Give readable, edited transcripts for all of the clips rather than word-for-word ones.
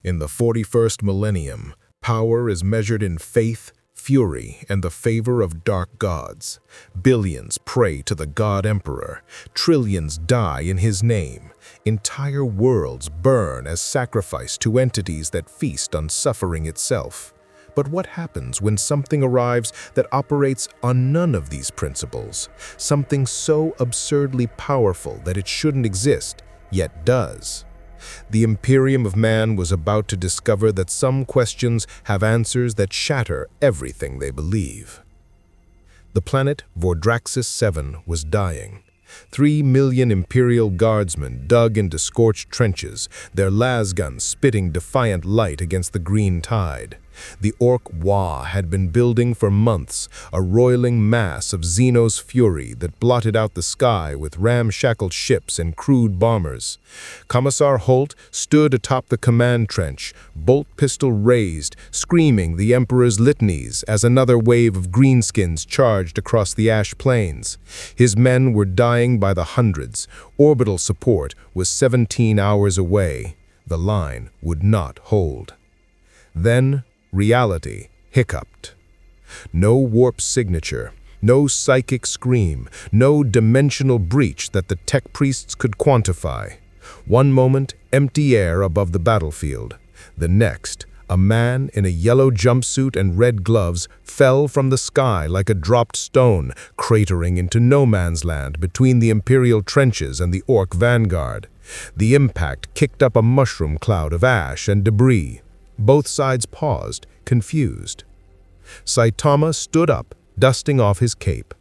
In the 41st millennium, power is measured in faith, fury, and the favor of dark gods. Billions pray to the God Emperor. Trillions die in his name. Entire worlds burn as sacrifice to entities that feast on suffering itself. But what happens when something arrives that operates on none of these principles? Something so absurdly powerful that it shouldn't exist, yet does. The Imperium of Man was about to discover that some questions have answers that shatter everything they believe. The planet Vordraxis 7 was dying. 3 million Imperial guardsmen dug into scorched trenches, their lasguns spitting defiant light against the green tide. The Orc Wa had been building for months, a roiling mass of Xenos fury that blotted out the sky with ramshackle ships and crude bombers. Commissar Holt stood atop the command trench, bolt pistol raised, screaming the Emperor's litanies as another wave of greenskins charged across the ash plains. His men were dying by the hundreds. Orbital support was 17 hours away. The line would not hold. Then, reality hiccuped. No warp signature, no psychic scream, no dimensional breach that the tech priests could quantify. One moment, empty air above the battlefield. The next, a man in a yellow jumpsuit and red gloves fell from the sky like a dropped stone, cratering into no man's land between the Imperial trenches and the Orc vanguard. The impact kicked up a mushroom cloud of ash and debris. Both sides paused, confused. Saitama stood up, dusting off his cape.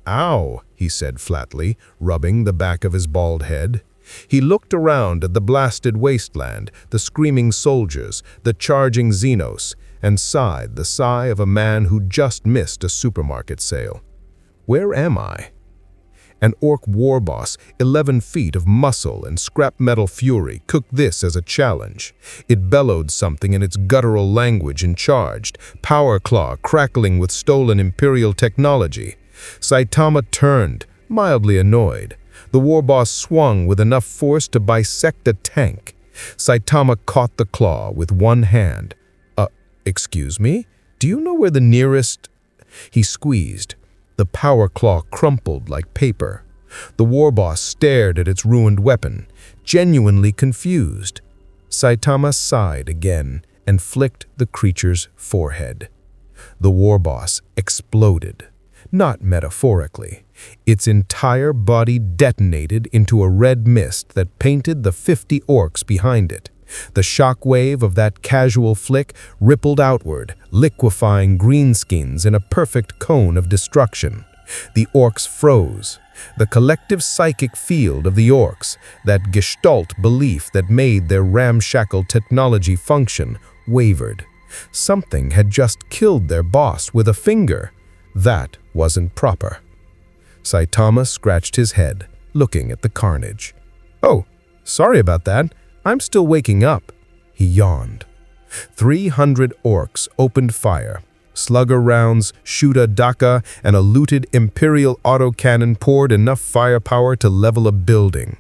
"Ow," he said flatly, rubbing the back of his bald head. He looked around at the blasted wasteland, the screaming soldiers, the charging Xenos, and sighed the sigh of a man who just missed a supermarket sale. Where am I? An Orc war boss, 11 feet of muscle and scrap metal fury, cooked this as a challenge. It bellowed something in its guttural language and charged, power claw crackling with stolen Imperial technology. Saitama turned, mildly annoyed. The war boss swung with enough force to bisect a tank. Saitama caught the claw with one hand. Excuse me? Do you know where the nearest—" He squeezed. The power claw crumpled like paper. The war boss stared at its ruined weapon, genuinely confused. Saitama sighed again and flicked the creature's forehead. The war boss exploded, not metaphorically. Its entire body detonated into a red mist that painted the 50 orcs behind it. The shockwave of that casual flick rippled outward, liquefying greenskins in a perfect cone of destruction. The orcs froze. The collective psychic field of the orcs, that gestalt belief that made their ramshackle technology function, wavered. Something had just killed their boss with a finger. That wasn't proper. Saitama scratched his head, looking at the carnage. "Oh, sorry about that. I'm still waking up," he yawned. 300 orcs opened fire. Slugger rounds, Shuta Daka, and a looted Imperial autocannon poured enough firepower to level a building.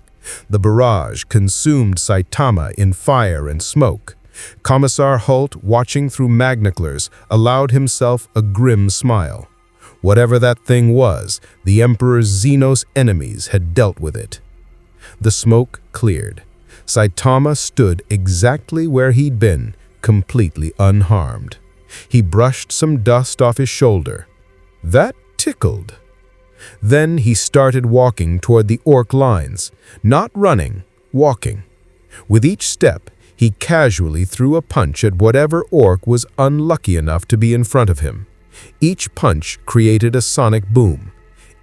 The barrage consumed Saitama in fire and smoke. Commissar Holt, watching through magnaclers, allowed himself a grim smile. Whatever that thing was, the Emperor's Xenos enemies had dealt with it. The smoke cleared. Saitama stood exactly where he'd been, completely unharmed. He brushed some dust off his shoulder. That tickled. Then he started walking toward the orc lines, not running, walking. With each step, he casually threw a punch at whatever orc was unlucky enough to be in front of him. Each punch created a sonic boom.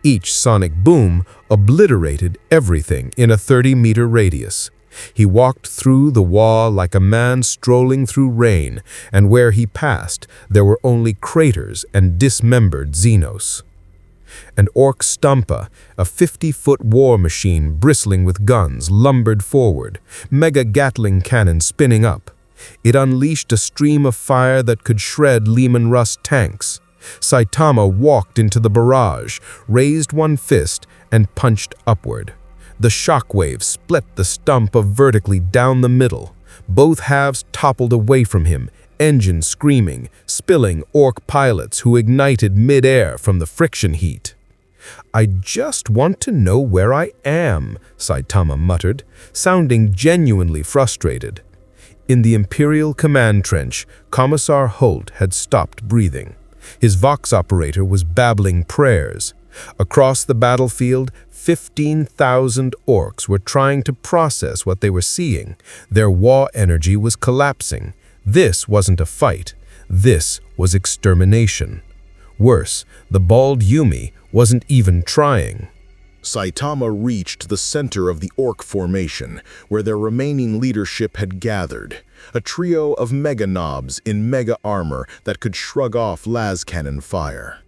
Each sonic boom obliterated everything in a 30-meter radius. He walked through the wall like a man strolling through rain, and where he passed, there were only craters and dismembered Xenos. An Orc Stampa, a 50-foot war machine bristling with guns, lumbered forward, mega Gatling cannon spinning up. It unleashed a stream of fire that could shred Lehman Russ tanks. Saitama walked into the barrage, raised one fist, and punched upward. The shockwave split the stump vertically down the middle. Both halves toppled away from him, engines screaming, spilling orc pilots who ignited mid-air from the friction heat. "I just want to know where I am," Saitama muttered, sounding genuinely frustrated. In the Imperial command trench, Commissar Holt had stopped breathing. His Vox operator was babbling prayers. Across the battlefield, 15,000 orcs were trying to process what they were seeing. Their Wa energy was collapsing. This wasn't a fight. This was extermination. Worse, the bald Yumi wasn't even trying. Saitama reached the center of the orc formation, where their remaining leadership had gathered. A trio of mega knobs in mega armor that could shrug off las cannon fire.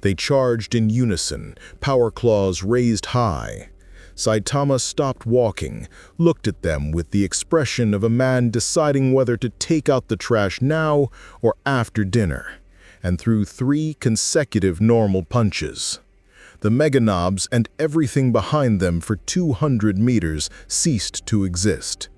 They charged in unison, power claws raised high. Saitama stopped walking, looked at them with the expression of a man deciding whether to take out the trash now or after dinner, and threw 3 consecutive normal punches. The meganobs and everything behind them for 200 meters ceased to exist.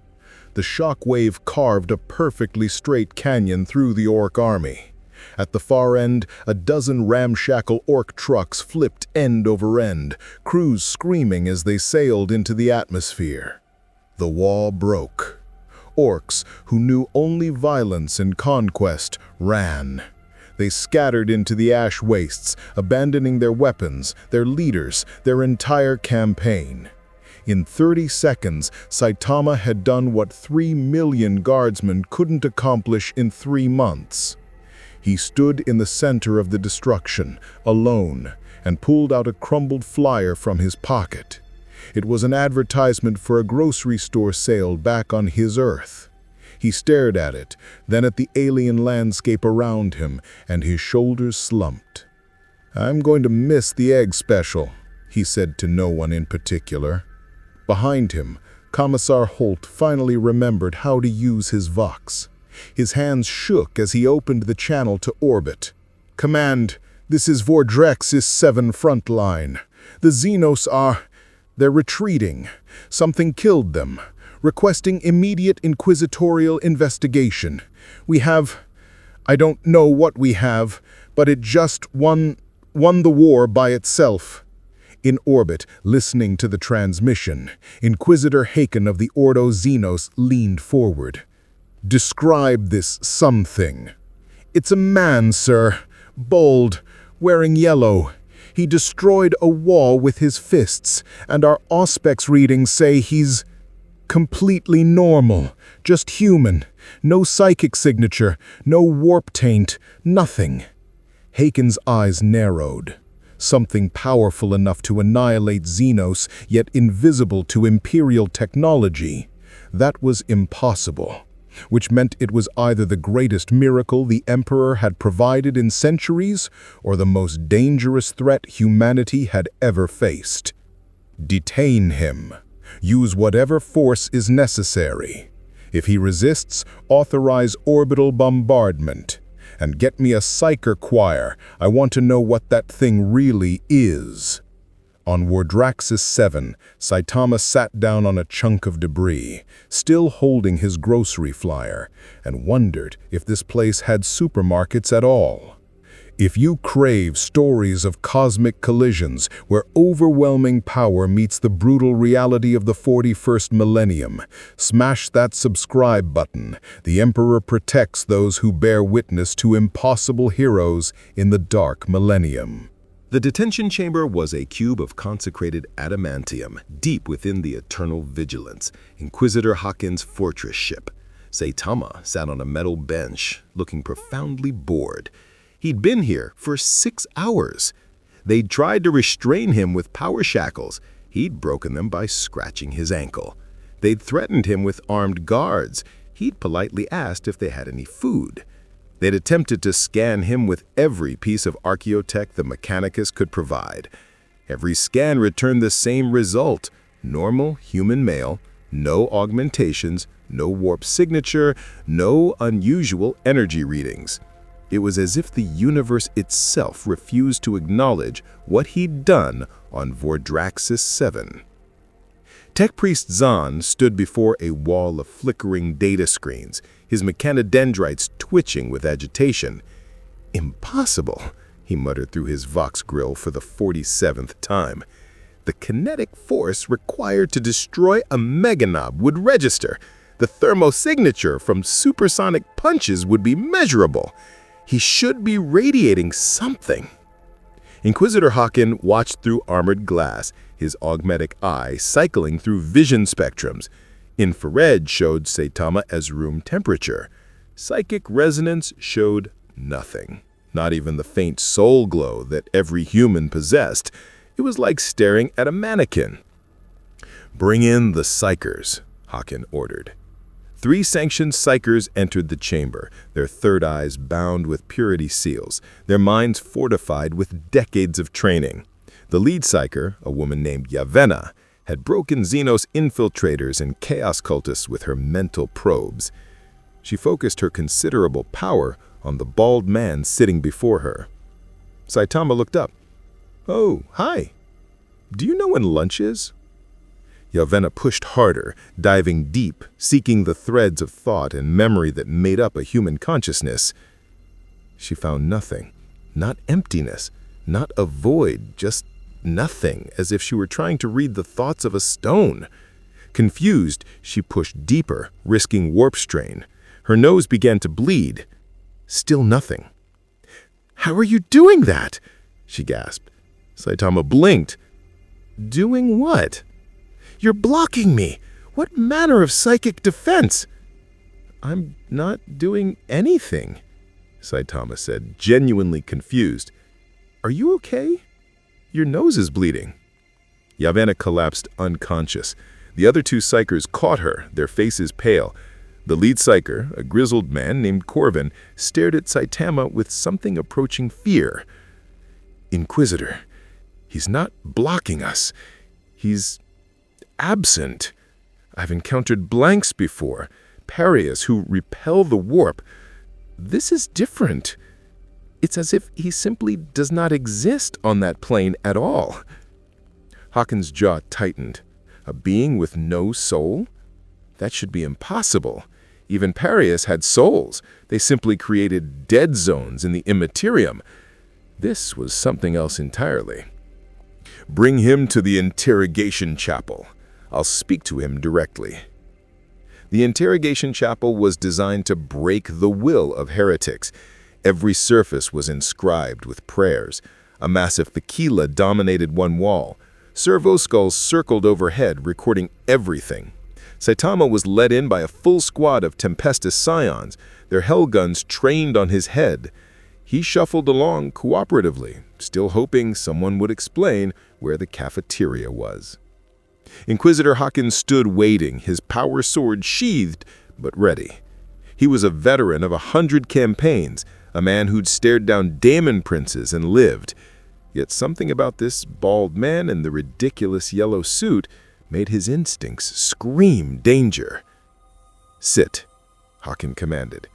The shockwave carved a perfectly straight canyon through the orc army. At the far end, a dozen ramshackle orc trucks flipped end over end, crews screaming as they sailed into the atmosphere. The wall broke. Orcs, who knew only violence and conquest, ran. They scattered into the ash wastes, abandoning their weapons, their leaders, their entire campaign. In 30 seconds, Saitama had done what 3 million guardsmen couldn't accomplish in 3 months. He stood in the center of the destruction, alone, and pulled out a crumbled flyer from his pocket. It was an advertisement for a grocery store sale back on his Earth. He stared at it, then at the alien landscape around him, and his shoulders slumped. "I'm going to miss the egg special," he said to no one in particular. Behind him, Commissar Holt finally remembered how to use his Vox. His hands shook as he opened the channel to orbit. "Command, this is Vordraxis 7 front line. The Xenos they're retreating. Something killed them. Requesting immediate inquisitorial investigation. I don't know what we have, but it just won the war by itself." In orbit, listening to the transmission, Inquisitor Haken of the Ordo Xenos leaned forward. "Describe this something." "It's a man, sir. Bold, wearing yellow. He destroyed a wall with his fists, and our Auspex readings say he's completely normal, just human. No psychic signature, no warp taint, nothing." Haken's eyes narrowed. Something powerful enough to annihilate Xenos, yet invisible to Imperial technology. That was impossible, which meant it was either the greatest miracle the Emperor had provided in centuries, or the most dangerous threat humanity had ever faced. "Detain him. Use whatever force is necessary. If he resists, authorize orbital bombardment. And get me a psyker choir. I want to know what that thing really is." On Vordraxis 7, Saitama sat down on a chunk of debris, still holding his grocery flyer, and wondered if this place had supermarkets at all. If you crave stories of cosmic collisions where overwhelming power meets the brutal reality of the 41st millennium, smash that subscribe button. The Emperor protects those who bear witness to impossible heroes in the dark millennium. The detention chamber was a cube of consecrated adamantium, deep within the eternal vigilance, Inquisitor Haken's fortress ship. Saitama sat on a metal bench, looking profoundly bored. He'd been here for 6 hours. They'd tried to restrain him with power shackles. He'd broken them by scratching his ankle. They'd threatened him with armed guards. He'd politely asked if they had any food. They'd attempted to scan him with every piece of archaeotech the Mechanicus could provide. Every scan returned the same result: normal human male, no augmentations, no warp signature, no unusual energy readings. It was as if the universe itself refused to acknowledge what he'd done on Vordraxis 7. Tech Priest Zahn stood before a wall of flickering data screens, his mechanodendrites twitching with agitation. "Impossible," he muttered through his Vox grill for the 47th time. The kinetic force required to destroy a meganob would register. The thermosignature from supersonic punches would be measurable. He should be radiating something. Inquisitor Haken watched through armored glass, his augmetic eye cycling through vision spectrums. Infrared showed Saitama as room temperature. Psychic resonance showed nothing, not even the faint soul glow that every human possessed. It was like staring at a mannequin. "Bring in the psychers," Haken ordered. 3 sanctioned psychers entered the chamber, their third eyes bound with purity seals, their minds fortified with decades of training. The lead psycher, a woman named Yavena, had broken Xenos infiltrators and chaos cultists with her mental probes. She focused her considerable power on the bald man sitting before her. Saitama looked up. "Oh, hi. Do you know when lunch is?" Yavena pushed harder, diving deep, seeking the threads of thought and memory that made up a human consciousness. She found nothing. Not emptiness, not a void, just nothing, as if she were trying to read the thoughts of a stone. Confused, she pushed deeper, risking warp strain. Her nose began to bleed. Still nothing. "How are you doing that?" she gasped. Saitama blinked. "Doing what?" "You're blocking me. What manner of psychic defense?" "I'm not doing anything," Saitama said, genuinely confused. "Are you okay? Your nose is bleeding." Yavena collapsed unconscious. The other 2 psychers caught her, their faces pale. The lead psycher, a grizzled man named Corvin, stared at Saitama with something approaching fear. "Inquisitor, he's not blocking us. He's absent. I've encountered blanks before, pariahs who repel the warp. This is different. It's as if he simply does not exist on that plane at all." Haken's jaw tightened. A being with no soul? That should be impossible. Even pariahs had souls. They simply created dead zones in the Imperium. This was something else entirely. "Bring him to the interrogation chapel. I'll speak to him directly." The interrogation chapel was designed to break the will of heretics. Every surface was inscribed with prayers. A massive tequila dominated one wall. Servo skulls circled overhead, recording everything. Saitama was led in by a full squad of Tempestus scions, their hell guns trained on his head. He shuffled along cooperatively, still hoping someone would explain where the cafeteria was. Inquisitor Haken stood waiting, his power sword sheathed, but ready. He was a veteran of 100 campaigns, a man who'd stared down daemon princes and lived. Yet something about this bald man in the ridiculous yellow suit made his instincts scream danger. "Sit," Haken commanded.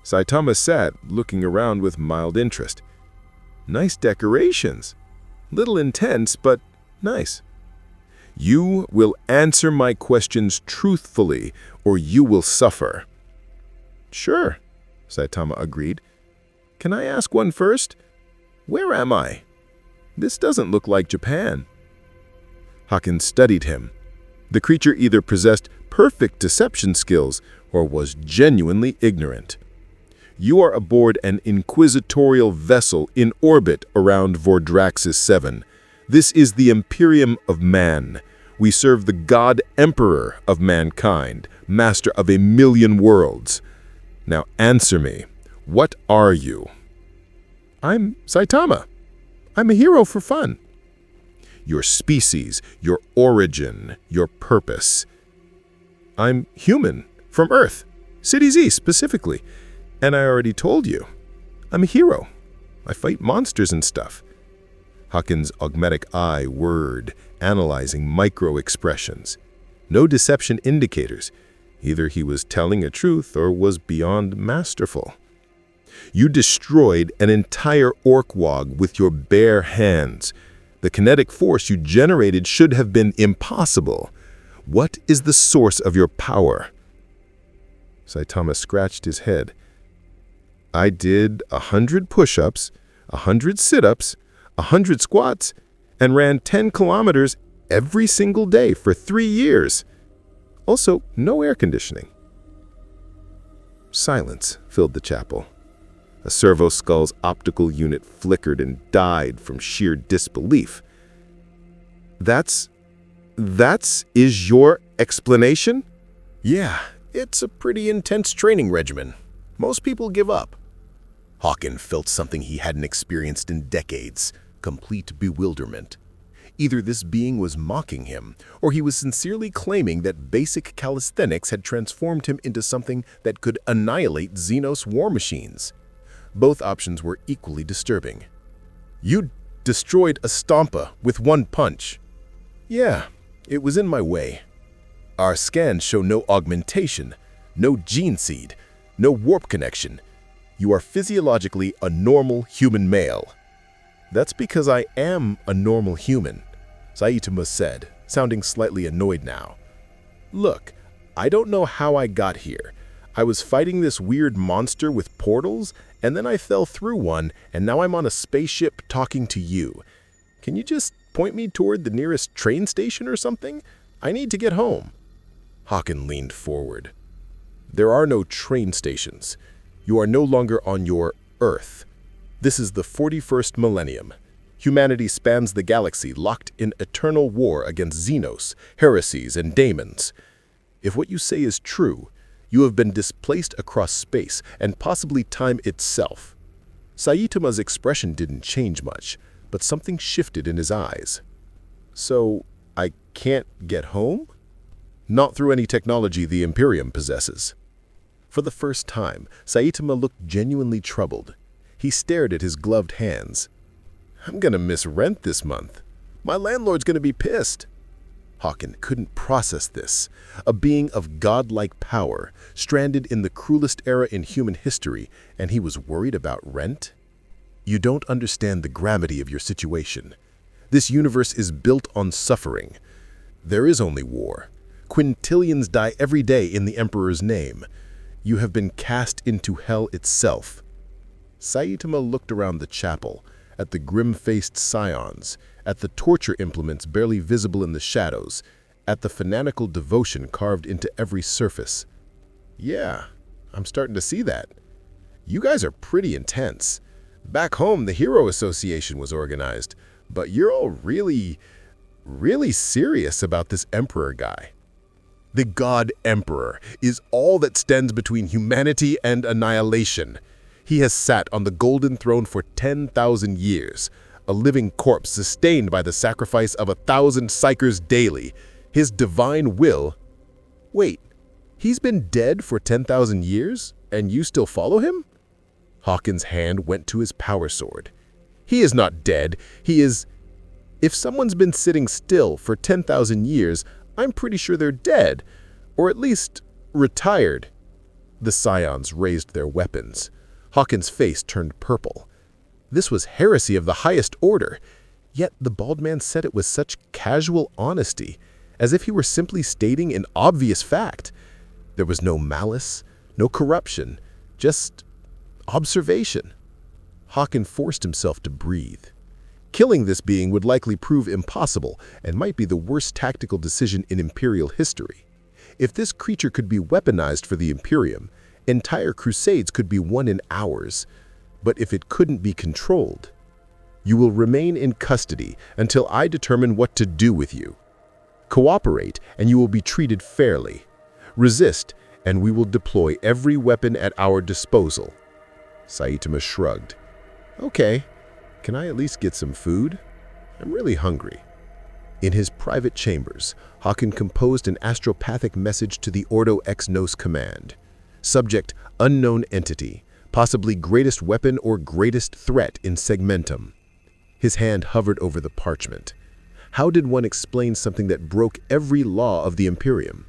Saitama sat, looking around with mild interest. "Nice decorations. Little intense, but nice." "You will answer my questions truthfully, or you will suffer." "Sure," Saitama agreed. "Can I ask one first? Where am I? This doesn't look like Japan." Haken studied him. The creature either possessed perfect deception skills or was genuinely ignorant. "You are aboard an inquisitorial vessel in orbit around Vordraxis 7. This is the Imperium of Man. We serve the God Emperor of mankind, master of 1,000,000 worlds. Now answer me. What are you?" "I'm Saitama. I'm a hero for fun." "Your species, your origin, your purpose." "I'm human, from Earth, City Z specifically. And I already told you. I'm a hero. I fight monsters and stuff." Haken's augmetic eye whirred, analyzing micro-expressions. No deception indicators. Either he was telling a truth or was beyond masterful. "You destroyed an entire orc-wog with your bare hands. The kinetic force you generated should have been impossible. What is the source of your power? Saitama scratched his head. I did 100 push-ups, 100 sit-ups, 100 squats, and ran 10 kilometers every single day for 3 years. Also, no air conditioning. Silence filled the chapel. A servo skull's optical unit flickered and died from sheer disbelief. That's is your explanation? Yeah, it's a pretty intense training regimen. Most people give up. Haken felt something he hadn't experienced in decades, complete bewilderment. Either this being was mocking him, or he was sincerely claiming that basic calisthenics had transformed him into something that could annihilate Xenos war machines. Both options were equally disturbing. You destroyed a Stompa with one punch. Yeah, it was in my way. Our scans show no augmentation, no gene seed, no warp connection. You are physiologically a normal human male. That's because I am a normal human, Saitama said, sounding slightly annoyed now. Look, I don't know how I got here. I was fighting this weird monster with portals, and then I fell through one, and now I'm on a spaceship talking to you. Can you just point me toward the nearest train station or something? I need to get home. Haken leaned forward. There are no train stations. You are no longer on your Earth. This is the 41st millennium. Humanity spans the galaxy, locked in eternal war against Xenos, heresies, and daemons. If what you say is true, you have been displaced across space and possibly time itself. Saitama's expression didn't change much, but something shifted in his eyes. So, I can't get home? Not through any technology the Imperium possesses. For the first time, Saitama looked genuinely troubled. He stared at his gloved hands. I'm gonna miss rent this month. My landlord's gonna be pissed. Haken couldn't process this. A being of godlike power, stranded in the cruelest era in human history, and he was worried about rent? You don't understand the gravity of your situation. This universe is built on suffering. There is only war. Quintillions die every day in the Emperor's name. You have been cast into hell itself. Saitama looked around the chapel, at the grim-faced scions, at the torture implements barely visible in the shadows, at the fanatical devotion carved into every surface. Yeah, I'm starting to see that. You guys are pretty intense. Back home, the Hero Association was organized, but you're all really serious about this Emperor guy. The God Emperor is all that stands between humanity and annihilation. He has sat on the golden throne for 10,000 years, a living corpse sustained by the sacrifice of 1,000 psychers daily. His divine will... Wait, he's been dead for 10,000 years, and you still follow him? Haken's hand went to his power sword. He is not dead, he is... If someone's been sitting still for 10,000 years, I'm pretty sure they're dead, or at least retired. The scions raised their weapons. Haken's face turned purple. This was heresy of the highest order, yet the bald man said it with such casual honesty, as if he were simply stating an obvious fact. There was no malice, no corruption, just observation. Haken forced himself to breathe. Killing this being would likely prove impossible and might be the worst tactical decision in Imperial history. If this creature could be weaponized for the Imperium, entire crusades could be won in hours. But if it couldn't be controlled, you will remain in custody until I determine what to do with you. Cooperate, and you will be treated fairly. Resist, and we will deploy every weapon at our disposal. Saitama shrugged. Okay, can I at least get some food? I'm really hungry. In his private chambers, Haken composed an astropathic message to the Ordo Ex Nos command. Subject, unknown entity, possibly greatest weapon or greatest threat in Segmentum. His hand hovered over the parchment. How did one explain something that broke every law of the Imperium?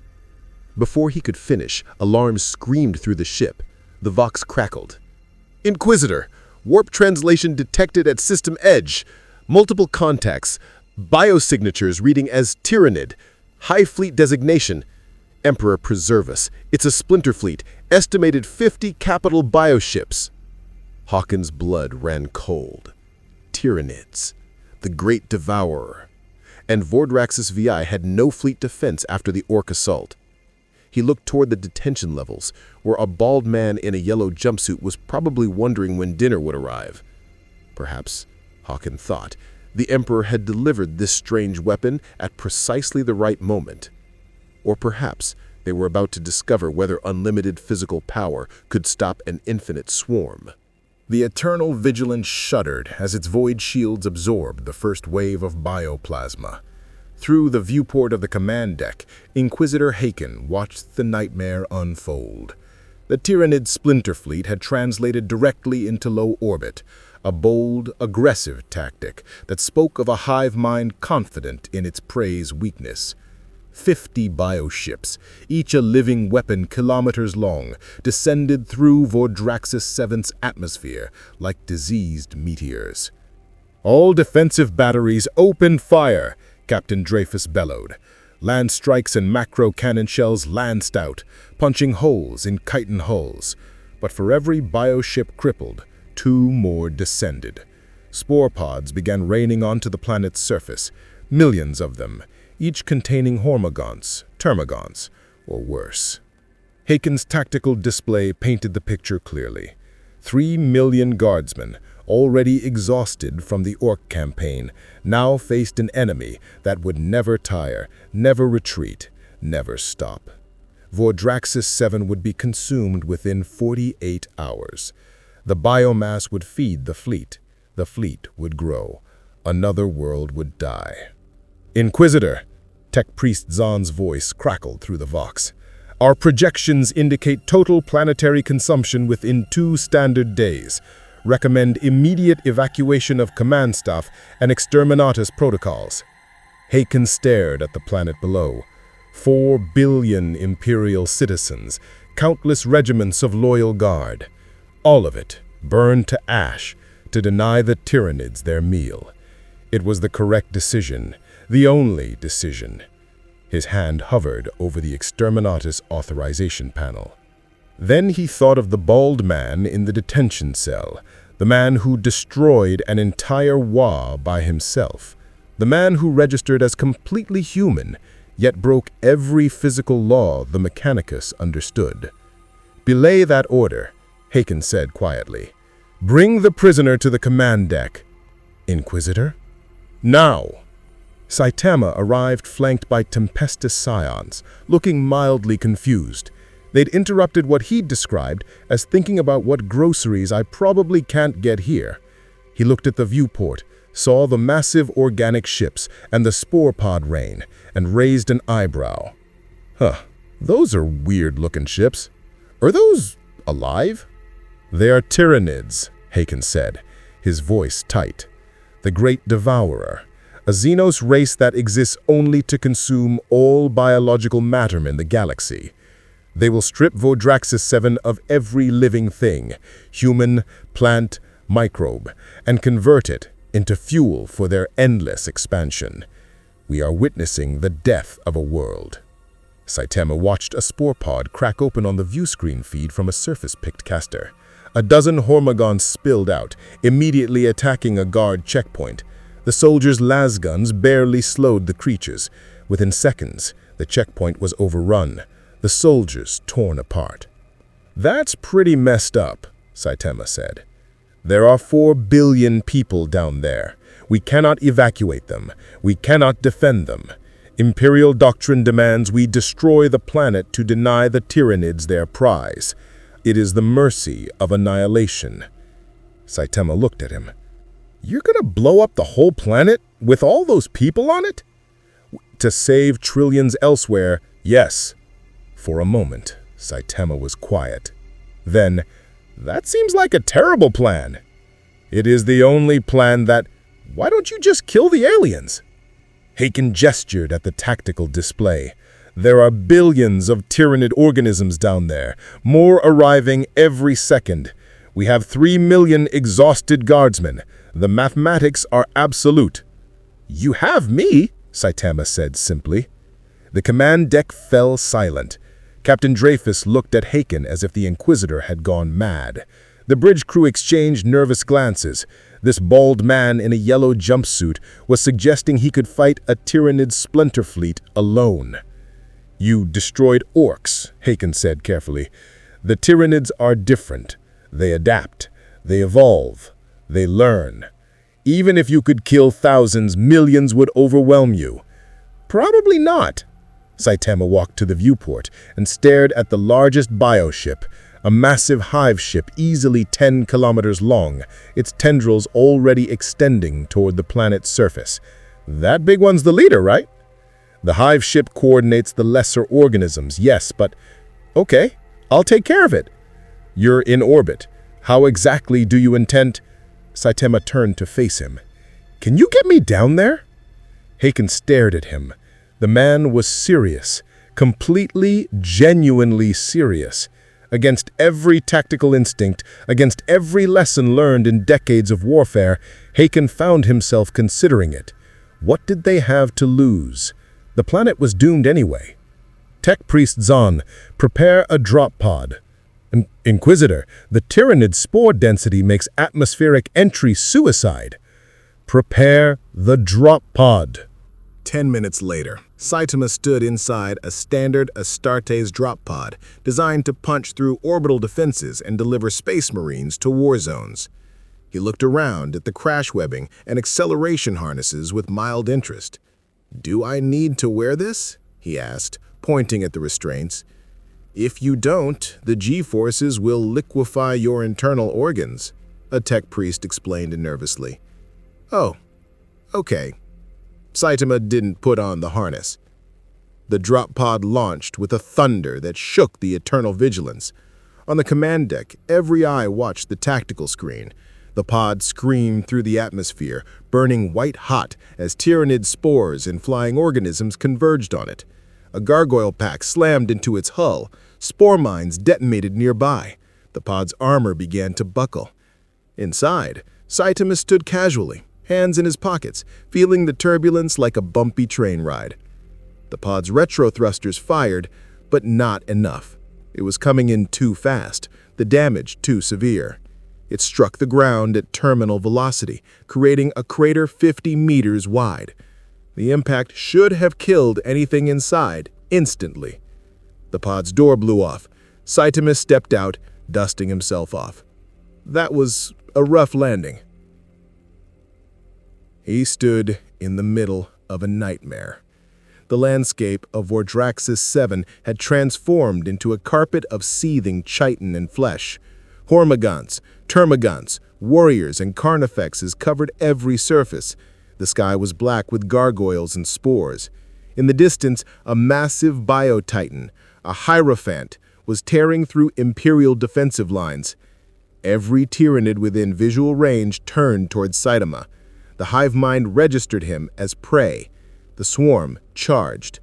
Before he could finish, alarms screamed through the ship. The Vox crackled. Inquisitor, warp translation detected at system edge. Multiple contacts. Biosignatures reading as Tyrannid. High Fleet designation. Emperor preserve us. It's a splinter fleet. Estimated 50 capital bioships. Hawkins' blood ran cold. Tyranids. The Great Devourer. And Vordrax's VI had no fleet defense after the Orc assault. He looked toward the detention levels, where a bald man in a yellow jumpsuit was probably wondering when dinner would arrive. Perhaps, Hawken thought, the Emperor had delivered this strange weapon at precisely the right moment. Or perhaps they were about to discover whether unlimited physical power could stop an infinite swarm. The Eternal Vigilance shuddered as its void shields absorbed the first wave of bioplasma. Through the viewport of the command deck, Inquisitor Haken watched the nightmare unfold. The Tyranid splinter fleet had translated directly into low orbit, a bold, aggressive tactic that spoke of a hive mind confident in its prey's weakness. 50 bioships, each a living weapon kilometers long, descended through Vordraxis VII's atmosphere like diseased meteors. "All defensive batteries open fire," Captain Dreyfus bellowed. Land strikes and macro cannon shells lanced out, punching holes in chitin hulls. But for every bioship crippled, 2 more descended. Spore pods began raining onto the planet's surface, millions of them, each containing hormagaunts, termagaunts, or worse. Haken's tactical display painted the picture clearly. 3 million guardsmen, already exhausted from the Orc campaign, now faced an enemy that would never tire, never retreat, never stop. Vordraxis VII would be consumed within 48 hours. The biomass would feed the fleet would grow, another world would die. "Inquisitor," Tech Priest Zahn's voice crackled through the Vox. "Our projections indicate total planetary consumption within 2 standard days. Recommend immediate evacuation of command staff and exterminatus protocols." Haken stared at the planet below. 4 billion Imperial citizens, countless regiments of loyal guard. All of it burned to ash to deny the Tyranids their meal. It was the correct decision, the only decision. His hand hovered over the exterminatus authorization panel. Then he thought of the bald man in the detention cell, the man who destroyed an entire Wa by himself, the man who registered as completely human, yet broke every physical law the Mechanicus understood. "Belay that order," Haken said quietly. "Bring the prisoner to the command deck." "Inquisitor?" "Now!" Saitama arrived flanked by Tempestus Scions, looking mildly confused. They'd interrupted what he'd described as thinking about what groceries I probably can't get here. He looked at the viewport, saw the massive organic ships and the spore pod rain, and raised an eyebrow. Those are weird-looking ships. Are those alive?" "They are Tyranids," Haken said, his voice tight. "The Great Devourer, a Xenos race that exists only to consume all biological matter in the galaxy. They will strip Vordraxis VII of every living thing, human, plant, microbe, and convert it into fuel for their endless expansion. We are witnessing the death of a world." Saitama watched a spore pod crack open on the view screen feed from a surface-picked caster. A dozen hormagons spilled out, immediately attacking a guard checkpoint. The soldiers' lasguns barely slowed the creatures. Within seconds, the checkpoint was overrun, the soldiers torn apart. "That's pretty messed up," Saitama said. "There are 4 billion people down there. We cannot evacuate them. We cannot defend them. Imperial doctrine demands we destroy the planet to deny the Tyranids their prize. It is the mercy of annihilation." Saitama looked at him. "You're gonna blow up the whole planet with all those people on it?" "To save trillions elsewhere, yes." For a moment, Saitama was quiet. Then, "That seems like a terrible plan." "It is the only plan that... Why don't you just kill the aliens?" Haken gestured at the tactical display. "There are billions of Tyranid organisms down there, more arriving every second. We have 3 million exhausted guardsmen. The mathematics are absolute." "You have me," Saitama said simply. The command deck fell silent. Captain Dreyfus looked at Haken as if the Inquisitor had gone mad. The bridge crew exchanged nervous glances. This bald man in a yellow jumpsuit was suggesting he could fight a Tyranid splinter fleet alone. "You destroyed orcs," Haken said carefully. "The Tyranids are different. They adapt. They evolve. They learn. Even if you could kill thousands, millions would overwhelm you." "Probably not." Saitama walked to the viewport and stared at the largest bioship, a massive hive ship easily 10 kilometers long, its tendrils already extending toward the planet's surface. "That big one's the leader, right?" "The hive ship coordinates the lesser organisms, yes, but okay, I'll take care of it." "You're in orbit. How exactly do you intend—" Saitama turned to face him. "Can you get me down there?" Haken stared at him. The man was serious, completely, genuinely serious. Against every tactical instinct, against every lesson learned in decades of warfare, Haken found himself considering it. What did they have to lose? The planet was doomed anyway. "Tech Priest Zahn, prepare a drop pod." "Inquisitor, the Tyranid spore density makes atmospheric entry suicide." "Prepare the drop pod." 10 minutes later, Saitama stood inside a standard Astartes drop pod designed to punch through orbital defenses and deliver space marines to war zones. He looked around at the crash webbing and acceleration harnesses with mild interest. "Do I need to wear this?" he asked, pointing at the restraints. "If you don't, the G-forces will liquefy your internal organs," a tech priest explained nervously. "Oh, okay." Saitama didn't put on the harness. The drop pod launched with a thunder that shook the eternal vigilance. On the command deck, every eye watched the tactical screen. The pod screamed through the atmosphere, burning white-hot as Tyranid spores and flying organisms converged on it. A gargoyle pack slammed into its hull. Spore mines detonated nearby. The pod's armor began to buckle. Inside, Saitama stood casually, hands in his pockets, feeling the turbulence like a bumpy train ride. The pod's retro thrusters fired, but not enough. It was coming in too fast, the damage too severe. It struck the ground at terminal velocity, creating a crater 50 meters wide. The impact should have killed anything inside instantly. The pod's door blew off. Saitama stepped out, dusting himself off. That was a rough landing. He stood in the middle of a nightmare. The landscape of Vordraxis 7 had transformed into a carpet of seething chitin and flesh. Hormagaunts, termagants, warriors, and carnifexes covered every surface. The sky was black with gargoyles and spores. In the distance, a massive bio-titan, a hierophant, was tearing through Imperial defensive lines. Every Tyranid within visual range turned towards Saitama. The hive mind registered him as prey. The swarm charged.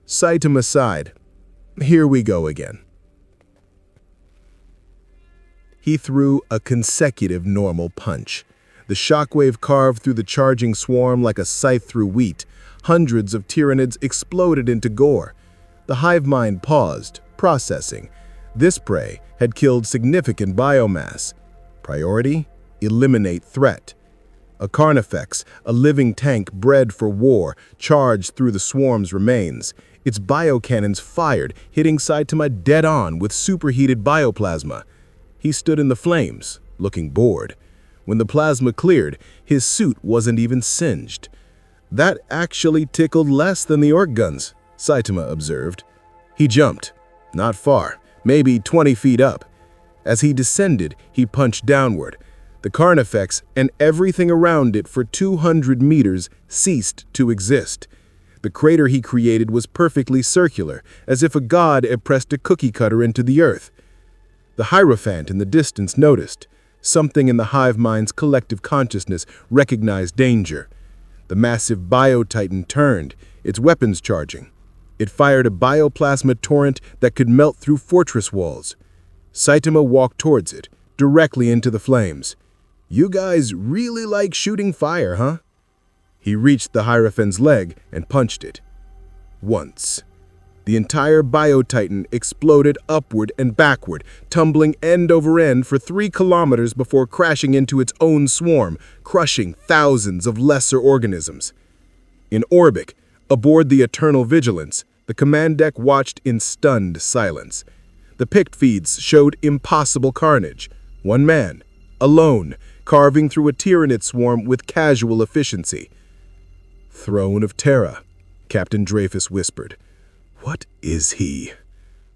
Saitama sighed. Here we go again. He threw a consecutive normal punch. The shockwave carved through the charging swarm like a scythe through wheat. Hundreds of Tyranids exploded into gore. The hive mind paused, processing. This prey had killed significant biomass. Priority: eliminate threat. A carnifex, a living tank bred for war, charged through the swarm's remains. Its biocannons fired, hitting Saitama dead-on with superheated bioplasma. He stood in the flames, looking bored. When the plasma cleared, his suit wasn't even singed. That actually tickled less than the orc guns, Saitama observed. He jumped. Not far, maybe 20 feet up. As he descended, he punched downward. The carnifex and everything around it for 200 meters ceased to exist. The crater he created was perfectly circular, as if a god had pressed a cookie cutter into the earth. The hierophant in the distance noticed. Something in the hive mind's collective consciousness recognized danger. The massive bio-titan turned, its weapons charging. It fired a bioplasma torrent that could melt through fortress walls. Saitama walked towards it, directly into the flames. "You guys really like shooting fire, huh?" He reached the hierophant's leg and punched it. once. The entire Biotitan exploded upward and backward, tumbling end over end for 3 kilometers before crashing into its own swarm, crushing thousands of lesser organisms. In orbit, aboard the Eternal Vigilance, the command deck watched in stunned silence. The pict feeds showed impossible carnage. One man, alone, carving through a Tyranid swarm with casual efficiency. "Throne of Terra," Captain Dreyfus whispered. "What is he?"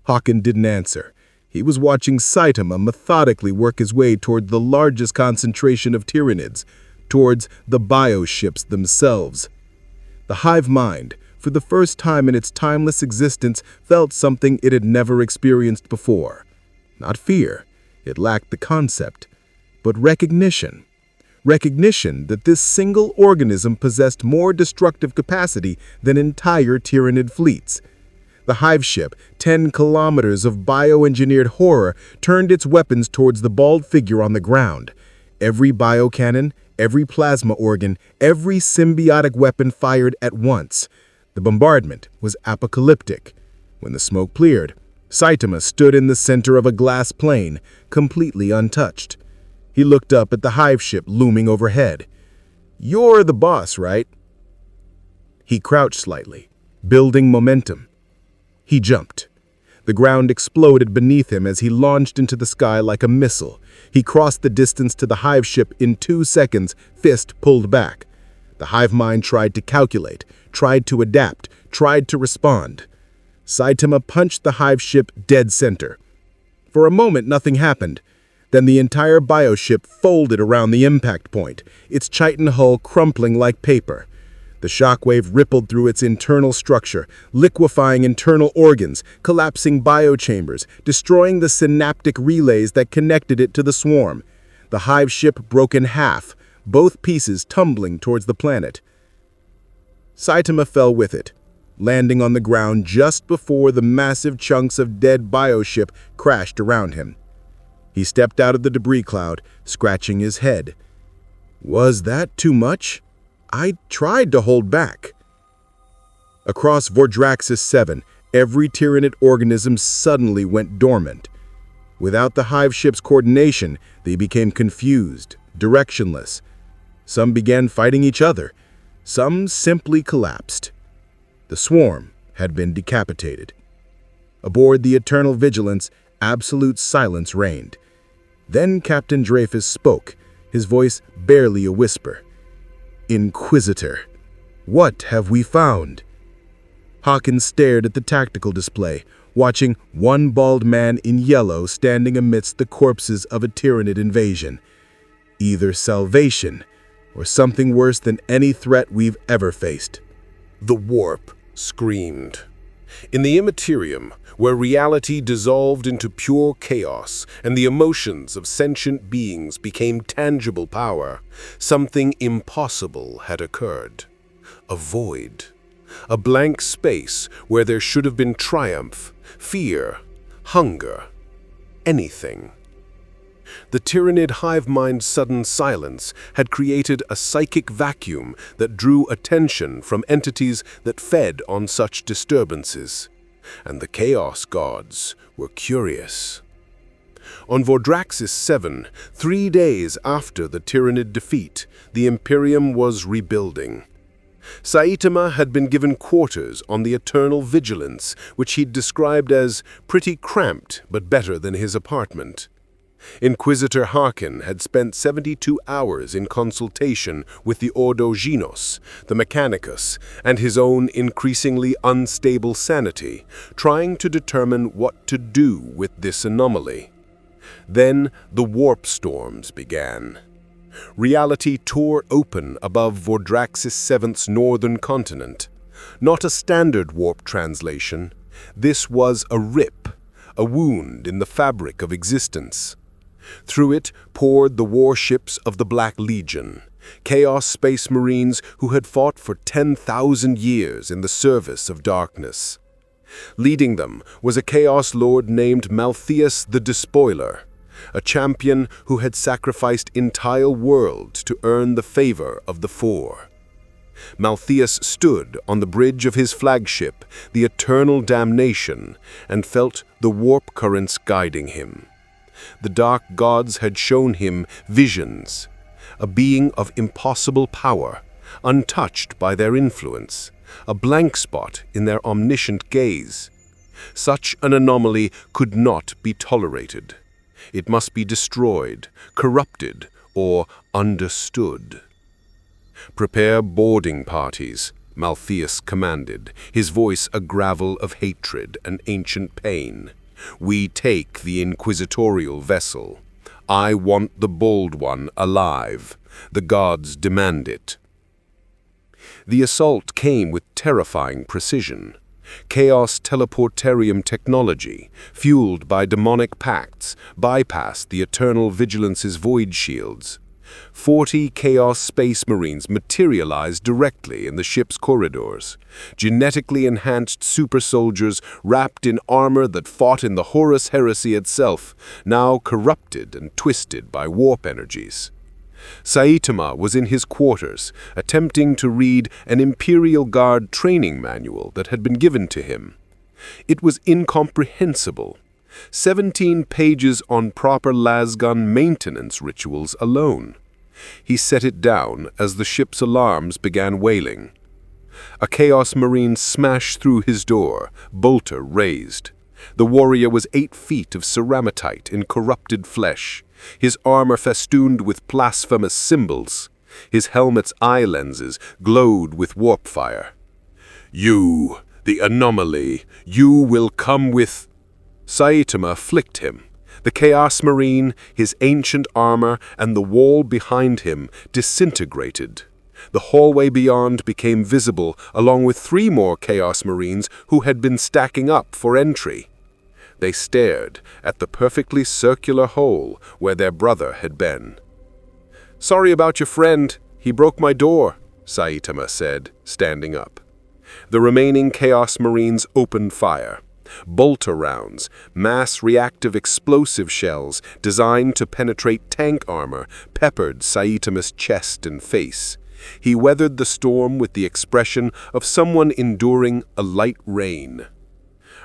Hawken didn't answer. He was watching Saitama methodically work his way toward the largest concentration of Tyranids, towards the bioships themselves. The hive mind, for the first time in its timeless existence, felt something it had never experienced before. Not fear, it lacked the concept, but recognition. Recognition that this single organism possessed more destructive capacity than entire Tyranid fleets. The hive ship, 10 kilometers of bioengineered horror, turned its weapons towards the bald figure on the ground. Every biocannon, every plasma organ, every symbiotic weapon fired at once. The bombardment was apocalyptic. When the smoke cleared, Saitama stood in the center of a glass plane, completely untouched. He looked up at the hive ship looming overhead. "You're the boss, right?" He crouched slightly, building momentum. He jumped. The ground exploded beneath him as he launched into the sky like a missile. He crossed the distance to the hive ship in 2 seconds, fist pulled back. The hive mind tried to calculate, tried to adapt, tried to respond. Saitama punched the hive ship dead center. For a moment, nothing happened. Then the entire bioship folded around the impact point, its chitin hull crumpling like paper. The shockwave rippled through its internal structure, liquefying internal organs, collapsing biochambers, destroying the synaptic relays that connected it to the swarm. The hive ship broke in half, both pieces tumbling towards the planet. Saitama fell with it, landing on the ground just before the massive chunks of dead bioship crashed around him. He stepped out of the debris cloud, scratching his head. Was that too much? I tried to hold back. Across Vordraxis 7, every Tyranid organism suddenly went dormant. Without the hive ship's coordination, they became confused, directionless. Some began fighting each other. Some simply collapsed. The swarm had been decapitated. Aboard the Eternal Vigilance, absolute silence reigned. Then Captain Dreyfus spoke, his voice barely a whisper. "Inquisitor, what have we found?" Hawkins stared at the tactical display, watching one bald man in yellow standing amidst the corpses of a Tyranid invasion. Either salvation, or something worse than any threat we've ever faced. The warp screamed. In the Imperium, where reality dissolved into pure chaos and the emotions of sentient beings became tangible power, something impossible had occurred. A void. A blank space where there should have been triumph, fear, hunger, anything. The Tyranid hive mind's sudden silence had created a psychic vacuum that drew attention from entities that fed on such disturbances. And the Chaos Gods were curious. On Vordraxis 7, 3 days after the Tyranid defeat, the Imperium was rebuilding. Saitama had been given quarters on the Eternal Vigilance, which he'd described as pretty cramped but better than his apartment. Inquisitor Harkin had spent 72 hours in consultation with the Ordo Genos, the Mechanicus, and his own increasingly unstable sanity, trying to determine what to do with this anomaly. Then the warp storms began. Reality tore open above Vordraxis 7's northern continent. Not a standard warp translation. This was a rip, a wound in the fabric of existence. Through it poured the warships of the Black Legion, Chaos Space Marines who had fought for 10,000 years in the service of darkness. Leading them was a Chaos Lord named Malthius the Despoiler, a champion who had sacrificed entire worlds to earn the favor of the Four. Malthius stood on the bridge of his flagship, the Eternal Damnation, and felt the warp currents guiding him. The dark gods had shown him visions, a being of impossible power, untouched by their influence, a blank spot in their omniscient gaze. Such an anomaly could not be tolerated. It must be destroyed, corrupted, or understood. "Prepare boarding parties," Malthius commanded, his voice a gravel of hatred and ancient pain. "We take the inquisitorial vessel. I want the bold one alive. The gods demand it." The assault came with terrifying precision. Chaos teleportarium technology, fueled by demonic pacts, bypassed the Eternal Vigilance's void shields. 40 Chaos Space Marines materialized directly in the ship's corridors, genetically enhanced super soldiers wrapped in armor that fought in the Horus heresy itself, now corrupted and twisted by warp energies. Saitama was in his quarters, attempting to read an Imperial Guard training manual that had been given to him. It was incomprehensible. 17 pages on proper lasgun maintenance rituals alone. He set it down as the ship's alarms began wailing. A Chaos Marine smashed through his door, bolter raised. The warrior was 8 feet of ceramitite in corrupted flesh, his armor festooned with blasphemous symbols. His helmet's eye lenses glowed with warp fire. "You, the anomaly, you will come with—" Saitama flicked him. The Chaos Marine, his ancient armor, and the wall behind him disintegrated. The hallway beyond became visible, along with 3 more Chaos Marines who had been stacking up for entry. They stared at the perfectly circular hole where their brother had been. "Sorry about your friend. He broke my door," Saitama said, standing up. The remaining Chaos Marines opened fire. Bolter rounds, mass reactive explosive shells designed to penetrate tank armor, peppered Saitama's chest and face. He weathered the storm with the expression of someone enduring a light rain.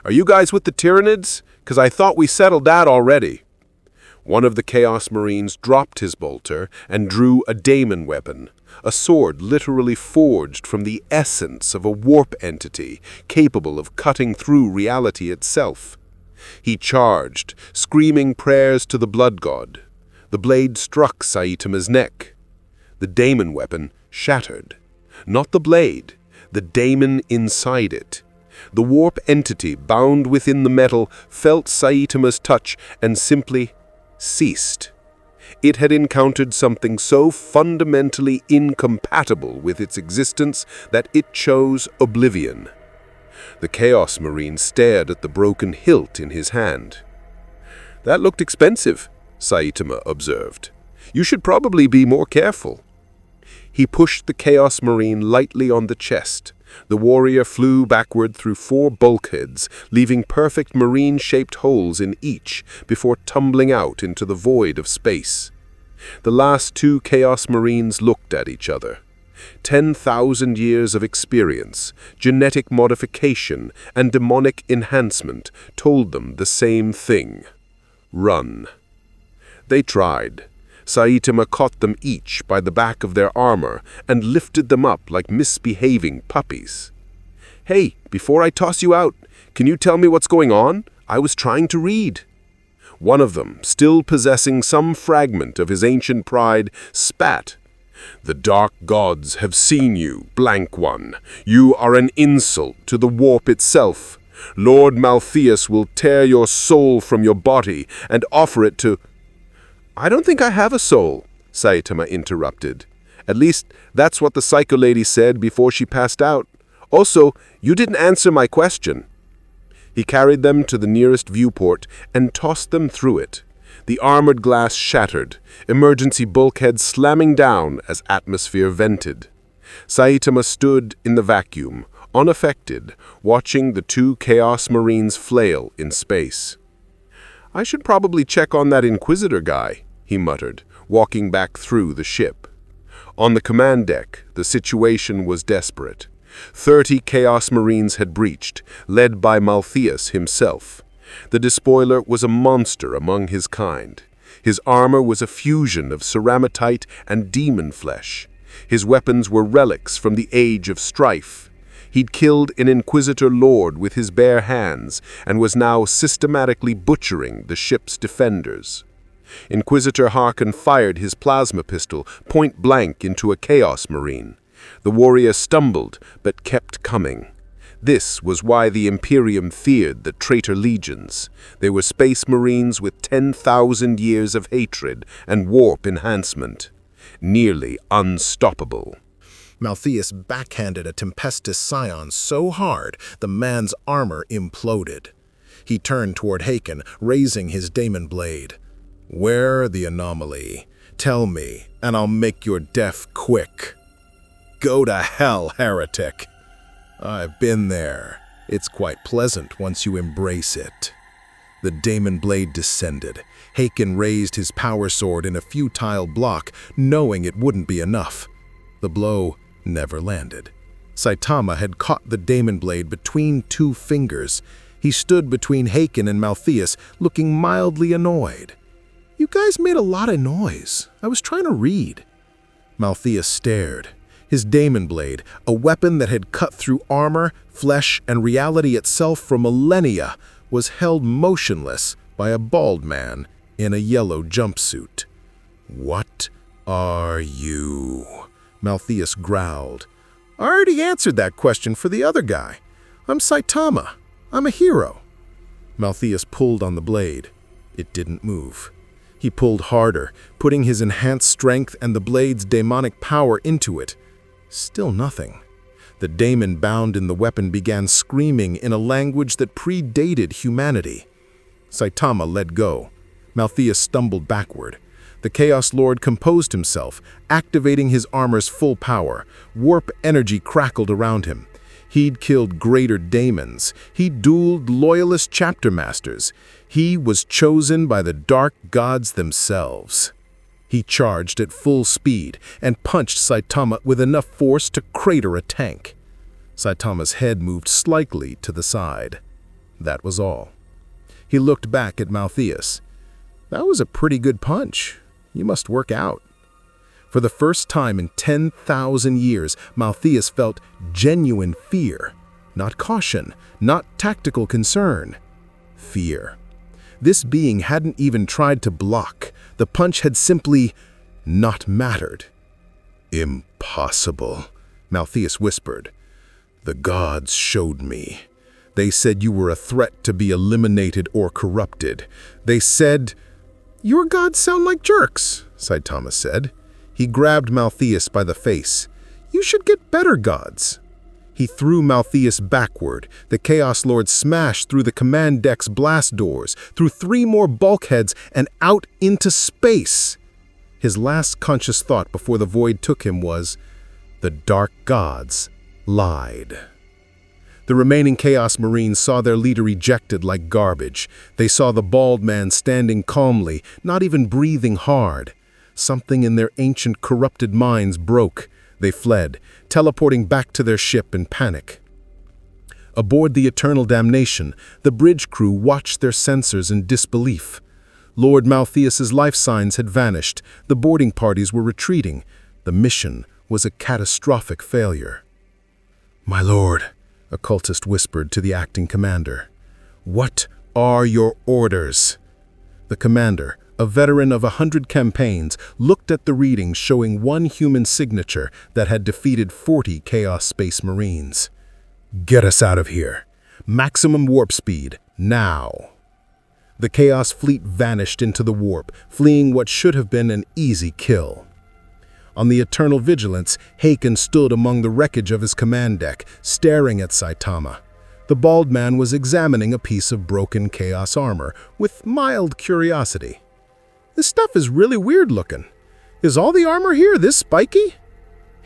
"Are you guys with the Tyranids? 'Cause I thought we settled that already." One of the Chaos Marines dropped his bolter and drew a daemon weapon, a sword literally forged from the essence of a warp entity capable of cutting through reality itself. He charged, screaming prayers to the blood god. The blade struck Saitama's neck. The daemon weapon shattered. Not the blade, the daemon inside it. The warp entity bound within the metal felt Saitama's touch and simply ceased. It had encountered something so fundamentally incompatible with its existence that it chose oblivion. The Chaos Marine stared at the broken hilt in his hand. "That looked expensive," Saitama observed. "You should probably be more careful." He pushed the Chaos Marine lightly on the chest. The warrior flew backward through 4 bulkheads, leaving perfect marine-shaped holes in each before tumbling out into the void of space. The last 2 Chaos Marines looked at each other. 10,000 years of experience, genetic modification, and demonic enhancement told them the same thing. Run. They tried. Saitama caught them each by the back of their armor and lifted them up like misbehaving puppies. "Hey, before I toss you out, can you tell me what's going on? I was trying to read." One of them, still possessing some fragment of his ancient pride, spat. "The dark gods have seen you, blank one. You are an insult to the warp itself. Lord Malthius will tear your soul from your body and offer it to—" "I don't think I have a soul," Saitama interrupted. "At least, that's what the psycho lady said before she passed out. Also, you didn't answer my question." He carried them to the nearest viewport and tossed them through it. The armored glass shattered, emergency bulkheads slamming down as atmosphere vented. Saitama stood in the vacuum, unaffected, watching the 2 Chaos Marines flail in space. "I should probably check on that Inquisitor guy," he muttered, walking back through the ship. On the command deck, the situation was desperate. 30 Chaos Marines had breached, led by Malthius himself. The despoiler was a monster among his kind. His armor was a fusion of ceramitite and demon flesh. His weapons were relics from the age of strife. He'd killed an Inquisitor Lord with his bare hands and was now systematically butchering the ship's defenders. Inquisitor Harkon fired his plasma pistol point blank into a Chaos Marine. The warrior stumbled, but kept coming. This was why the Imperium feared the traitor legions. They were space marines with 10,000 years of hatred and warp enhancement. Nearly unstoppable. Malthius backhanded a Tempestus Scion so hard the man's armor imploded. He turned toward Haken, raising his daemon blade. "Where the anomaly? Tell me, and I'll make your death quick." "Go to hell, heretic." "I've been there. It's quite pleasant once you embrace it." The daemon blade descended. Haken raised his power sword in a futile block, knowing it wouldn't be enough. The blow never landed. Saitama had caught the daemon blade between two fingers. He stood between Haken and Malthius, looking mildly annoyed. "You guys made a lot of noise. I was trying to read." Malthius stared. His daemon blade, a weapon that had cut through armor, flesh, and reality itself for millennia, was held motionless by a bald man in a yellow jumpsuit. "What are you?" Malthius growled. "I already answered that question for the other guy. I'm Saitama. I'm a hero." Malthius pulled on the blade. It didn't move. He pulled harder, putting his enhanced strength and the blade's demonic power into it. Still nothing. The daemon bound in the weapon began screaming in a language that predated humanity. Saitama let go. Malthius stumbled backward. The Chaos Lord composed himself, activating his armor's full power. Warp energy crackled around him. He'd killed greater daemons. He'd dueled loyalist chapter masters. He was chosen by the dark gods themselves. He charged at full speed and punched Saitama with enough force to crater a tank. Saitama's head moved slightly to the side. That was all. He looked back at Malthius. "That was a pretty good punch. You must work out." For the first time in 10,000 years, Malthius felt genuine fear. Not caution, not tactical concern. Fear. This being hadn't even tried to block. The punch had simply not mattered. "Impossible," Malthius whispered. "The gods showed me. They said you were a threat to be eliminated or corrupted. They said—" "Your gods sound like jerks," Saitama said. He grabbed Malthius by the face. "You should get better gods." He threw Malthius backward. The Chaos Lord smashed through the command deck's blast doors, through 3 more bulkheads, and out into space. His last conscious thought before the void took him was, "The dark gods lied." The remaining Chaos Marines saw their leader ejected like garbage. They saw the bald man standing calmly, not even breathing hard. Something in their ancient corrupted minds broke. They fled, teleporting back to their ship in panic. Aboard the Eternal Damnation, the bridge crew watched their sensors in disbelief. Lord Malthius's life signs had vanished. The boarding parties were retreating. The mission was a catastrophic failure. "My lord," a cultist whispered to the acting commander, "what are your orders?" The commander, a veteran of 100 campaigns, looked at the readings showing 1 human signature that had defeated 40 Chaos Space Marines. "Get us out of here. Maximum warp speed, now." The Chaos Fleet vanished into the warp, fleeing what should have been an easy kill. On the Eternal Vigilance, Haken stood among the wreckage of his command deck, staring at Saitama. The bald man was examining a piece of broken Chaos armor with mild curiosity. "This stuff is really weird looking. Is all the armor here this spiky?"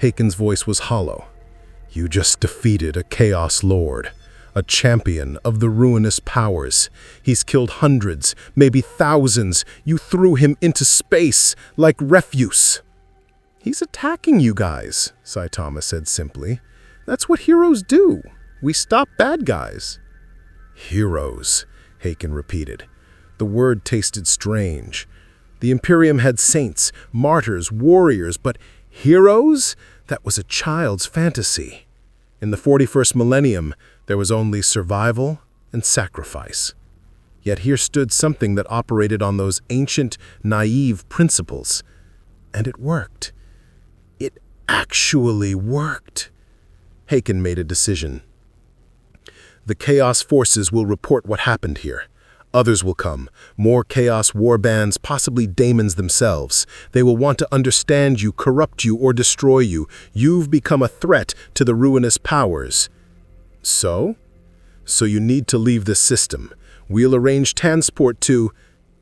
Haken's voice was hollow. "You just defeated a Chaos Lord, a champion of the ruinous powers. He's killed hundreds, maybe thousands. You threw him into space like refuse." "He's attacking you guys," Saitama said simply. "That's what heroes do. We stop bad guys." Heroes, Haken repeated. The word tasted strange. The Imperium had saints, martyrs, warriors, but heroes? That was a child's fantasy. In the 41st millennium, there was only survival and sacrifice. Yet here stood something that operated on those ancient, naive principles. And it worked. It actually worked. Haken made a decision. The Chaos Forces will report what happened here. Others will come, more Chaos warbands, possibly daemons themselves. They will want to understand you, corrupt you, or destroy you. You've become a threat to the ruinous powers. So you need to leave this system. We'll arrange transport to...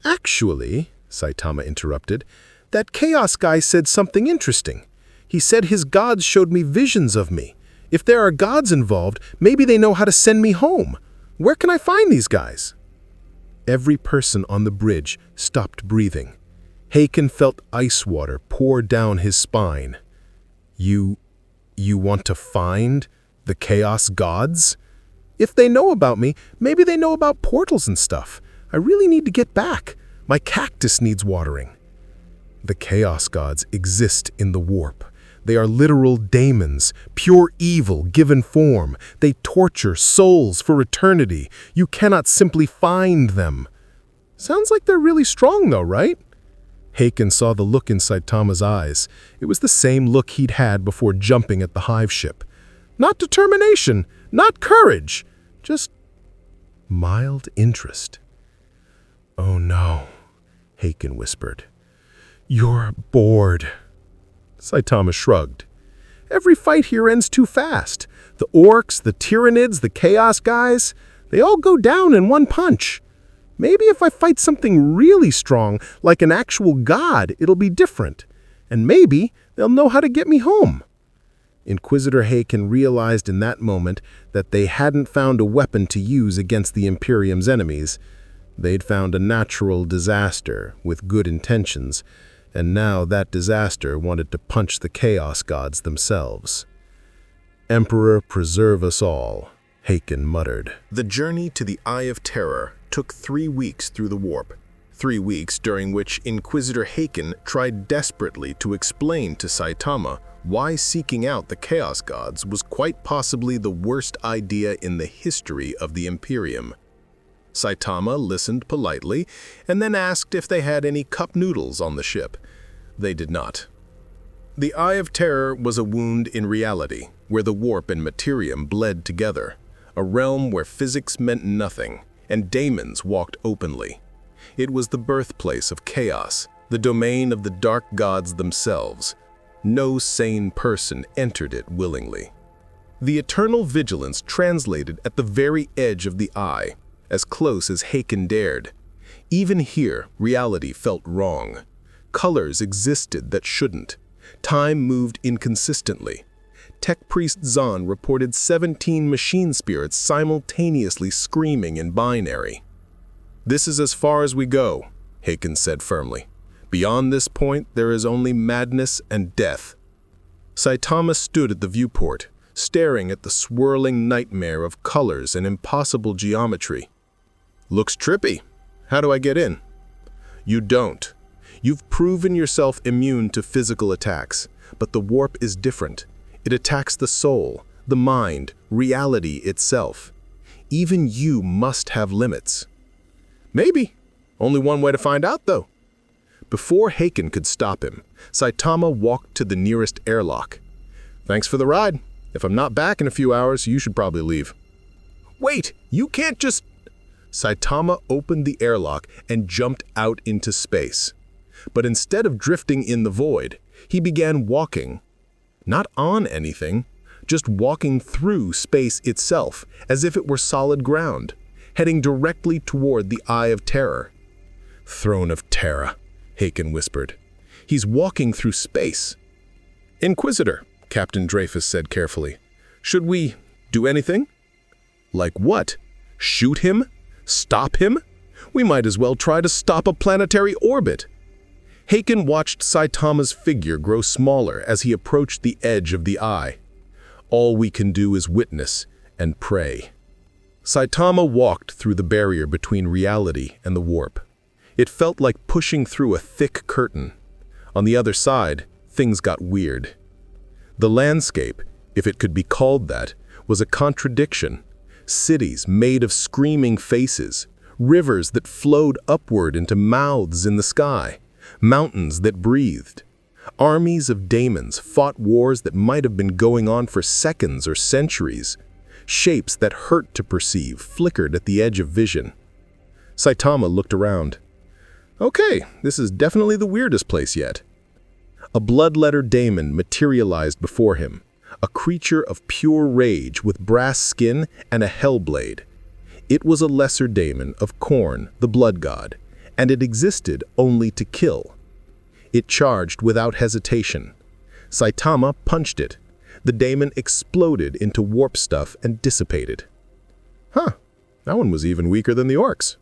Actually, Saitama interrupted, that Chaos guy said something interesting. He said his gods showed me visions of me. If there are gods involved, maybe they know how to send me home. Where can I find these guys? Every person on the bridge stopped breathing. Haken felt ice water pour down his spine. You want to find the Chaos gods? If they know about me, maybe they know about portals and stuff. I really need to get back. My cactus needs watering. The Chaos gods exist in the warp. They are literal daemons, pure evil given form. They torture souls for eternity. You cannot simply find them. Sounds like they're really strong though, right? Haken saw the look in Saitama's eyes. It was the same look he'd had before jumping at the hive ship. Not determination, not courage, just mild interest. "Oh no," Haken whispered. "You're bored." Saitama shrugged. "Every fight here ends too fast. The orcs, the Tyranids, the Chaos guys, they all go down in one punch. Maybe if I fight something really strong, like an actual god, it'll be different. And maybe they'll know how to get me home." Inquisitor Haken realized in that moment that they hadn't found a weapon to use against the Imperium's enemies. They'd found a natural disaster with good intentions, and now that disaster wanted to punch the Chaos gods themselves. "Emperor, preserve us all," Haken muttered. The journey to the Eye of Terror took 3 weeks through the warp. 3 weeks during which Inquisitor Haken tried desperately to explain to Saitama why seeking out the Chaos gods was quite possibly the worst idea in the history of the Imperium. Saitama listened politely and then asked if they had any cup noodles on the ship. They did not. The Eye of Terror was a wound in reality, where the warp and materium bled together, a realm where physics meant nothing, and daemons walked openly. It was the birthplace of chaos, the domain of the dark gods themselves. No sane person entered it willingly. The eternal vigilance translated at the very edge of the eye, as close as Haken dared. Even here, reality felt wrong. Colors existed that shouldn't. Time moved inconsistently. Tech Priest Zahn reported 17 machine spirits simultaneously screaming in binary. "This is as far as we go," Haken said firmly. "Beyond this point, there is only madness and death." Saitama stood at the viewport, staring at the swirling nightmare of colors and impossible geometry. "Looks trippy. How do I get in?" "You don't. You've proven yourself immune to physical attacks, but the warp is different. It attacks the soul, the mind, reality itself. Even you must have limits." "Maybe. Only one way to find out, though." Before Haken could stop him, Saitama walked to the nearest airlock. "Thanks for the ride. If I'm not back in a few hours, you should probably leave." "Wait, you can't just..." Saitama opened the airlock and jumped out into space. But instead of drifting in the void, he began walking. Not on anything, just walking through space itself, as if it were solid ground, heading directly toward the Eye of Terror. "Throne of Terror," Haken whispered. "He's walking through space." "Inquisitor," Captain Dreyfus said carefully. "Should we do anything?" "Like what? Shoot him? Stop him? We might as well try to stop a planetary orbit." Haken watched Saitama's figure grow smaller as he approached the edge of the eye. All we can do is witness and pray. Saitama walked through the barrier between reality and the warp. It felt like pushing through a thick curtain. On the other side, things got weird. The landscape, if it could be called that, was a contradiction. Cities made of screaming faces, rivers that flowed upward into mouths in the sky, mountains that breathed. Armies of daemons fought wars that might have been going on for seconds or centuries. Shapes that hurt to perceive flickered at the edge of vision. Saitama looked around. Okay, this is definitely the weirdest place yet. A bloodletter daemon materialized before him, a creature of pure rage with brass skin and a hellblade. It was a lesser daemon of Khorne, the blood god, and it existed only to kill. It charged without hesitation. Saitama punched it. The daemon exploded into warp stuff and dissipated. Huh, that one was even weaker than the orcs.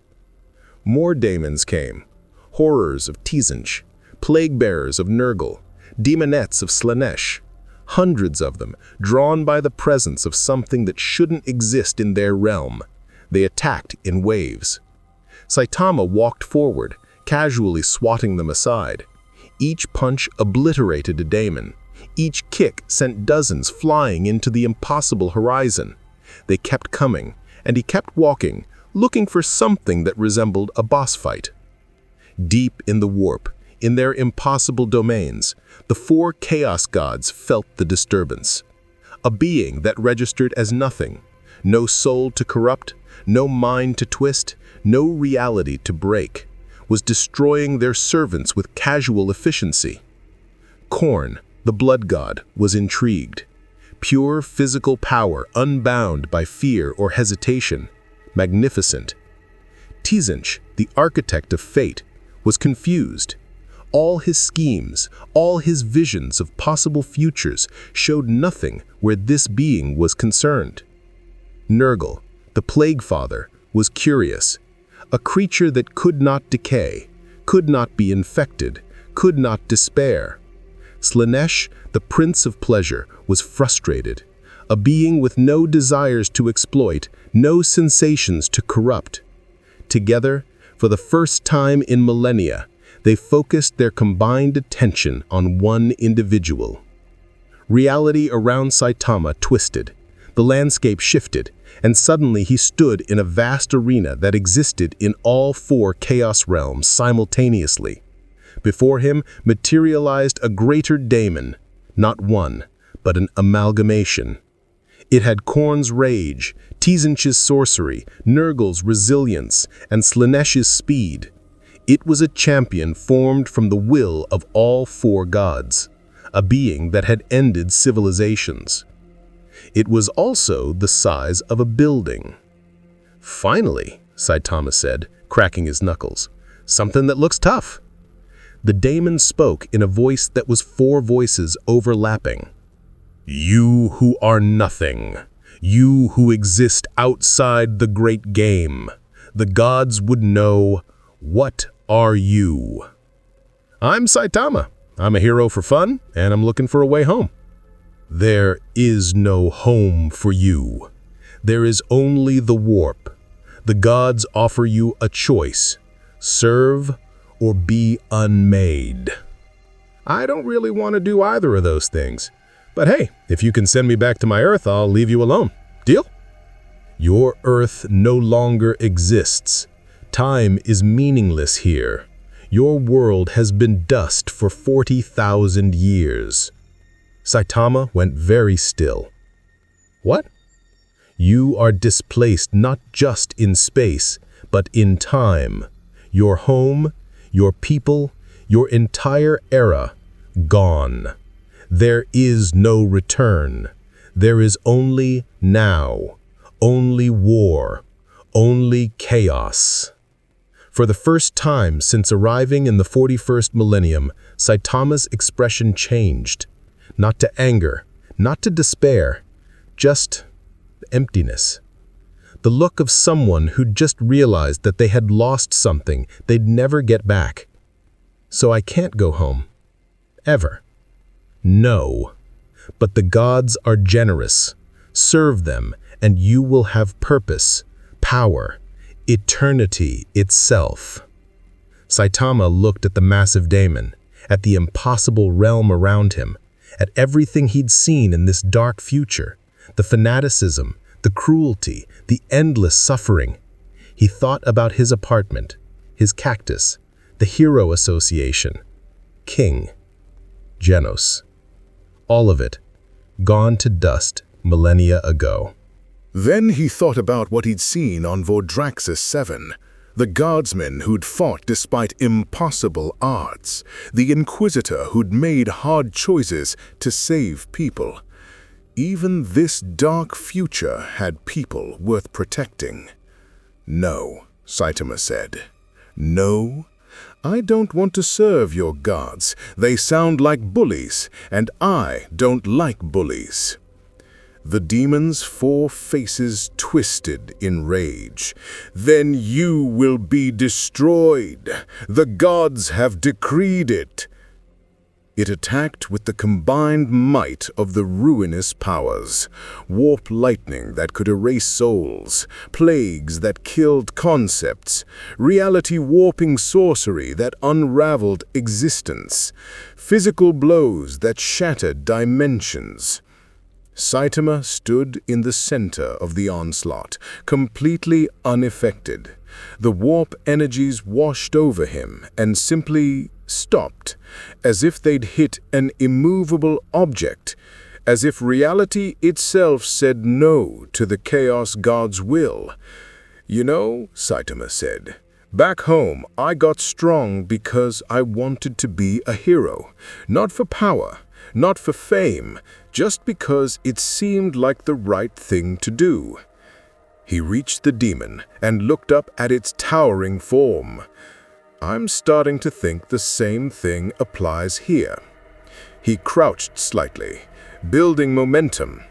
More daemons came. Horrors of Tizench, plague-bearers of Nurgle, demonettes of Slaanesh. Hundreds of them, drawn by the presence of something that shouldn't exist in their realm. They attacked in waves. Saitama walked forward, casually swatting them aside. Each punch obliterated a daemon. Each kick sent dozens flying into the impossible horizon. They kept coming, and he kept walking, looking for something that resembled a boss fight. Deep in the warp, in their impossible domains, the four chaos gods felt the disturbance. A being that registered as nothing, no soul to corrupt, no mind to twist, no reality to break, was destroying their servants with casual efficiency. Khorne, the blood god, was intrigued. Pure physical power unbound by fear or hesitation, magnificent. Tizench, the architect of fate, was confused. All his schemes, all his visions of possible futures showed nothing where this being was concerned. Nurgle, the plague father, was curious. A creature that could not decay, could not be infected, could not despair. Slaanesh, the prince of pleasure, was frustrated. A being with no desires to exploit, no sensations to corrupt. Together, for the first time in millennia, they focused their combined attention on one individual. Reality around Saitama twisted. The landscape shifted, and suddenly he stood in a vast arena that existed in all four chaos realms simultaneously. Before him materialized a greater daemon, not one, but an amalgamation. It had Khorne's rage, Tizench's sorcery, Nurgle's resilience, and Slaanesh's speed. It was a champion formed from the will of all four gods, a being that had ended civilizations. It was also the size of a building. Finally, Saitama said, cracking his knuckles, something that looks tough. The daemon spoke in a voice that was four voices overlapping. You who are nothing, you who exist outside the great game, the gods would know, what are you? I'm Saitama. I'm a hero for fun, and I'm looking for a way home. There is no home for you. There is only the warp. The gods offer you a choice. Serve or be unmade. I don't really want to do either of those things. But hey, if you can send me back to my Earth, I'll leave you alone. Deal? Your Earth no longer exists. Time is meaningless here. Your world has been dust for 40,000 years. Saitama went very still. What? You are displaced not just in space, but in time. Your home, your people, your entire era, gone. There is no return. There is only now, only war, only chaos. For the first time since arriving in the 41st millennium, Saitama's expression changed. Not to anger, not to despair, just emptiness. The look of someone who'd just realized that they had lost something they'd never get back. So I can't go home. Ever. No. But the gods are generous. Serve them, and you will have purpose, power, eternity itself. Saitama looked at the massive daemon, at the impossible realm around him, at everything he'd seen in this dark future, the fanaticism, the cruelty, the endless suffering. He thought about his apartment, his cactus, the hero association, king, Genos. All of it, gone to dust millennia ago. Then he thought about what he'd seen on Vordraxis 7, the guardsmen who'd fought despite impossible odds, the inquisitor who'd made hard choices to save people. Even this dark future had people worth protecting. No, Saitama said. No, I don't want to serve your gods. They sound like bullies, and I don't like bullies. The demon's 4 faces twisted in rage. Then you will be destroyed. The gods have decreed it. It attacked with the combined might of the ruinous powers. Warp lightning that could erase souls, plagues that killed concepts, reality-warping sorcery that unraveled existence, physical blows that shattered dimensions. Saitama stood in the center of the onslaught, completely unaffected. The warp energies washed over him and simply stopped, as if they'd hit an immovable object, as if reality itself said no to the Chaos God's will. You know, Saitama said, back home I got strong because I wanted to be a hero, not for power, not for fame, just because it seemed like the right thing to do. He reached the demon and looked up at its towering form. I'm starting to think the same thing applies here. He crouched slightly, building momentum.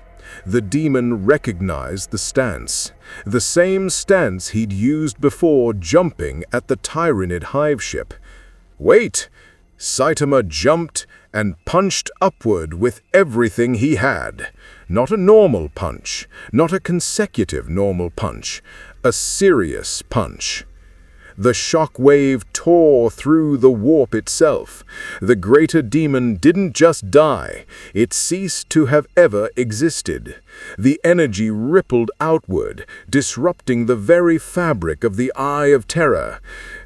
The demon recognized the stance, the same stance he'd used before jumping at the Tyranid hive ship. Wait! Saitama jumped and punched upward with everything he had. Not a normal punch, not a consecutive normal punch, a serious punch. The shock wave tore through the warp itself. The greater demon didn't just die, it ceased to have ever existed. The energy rippled outward, disrupting the very fabric of the Eye of Terror.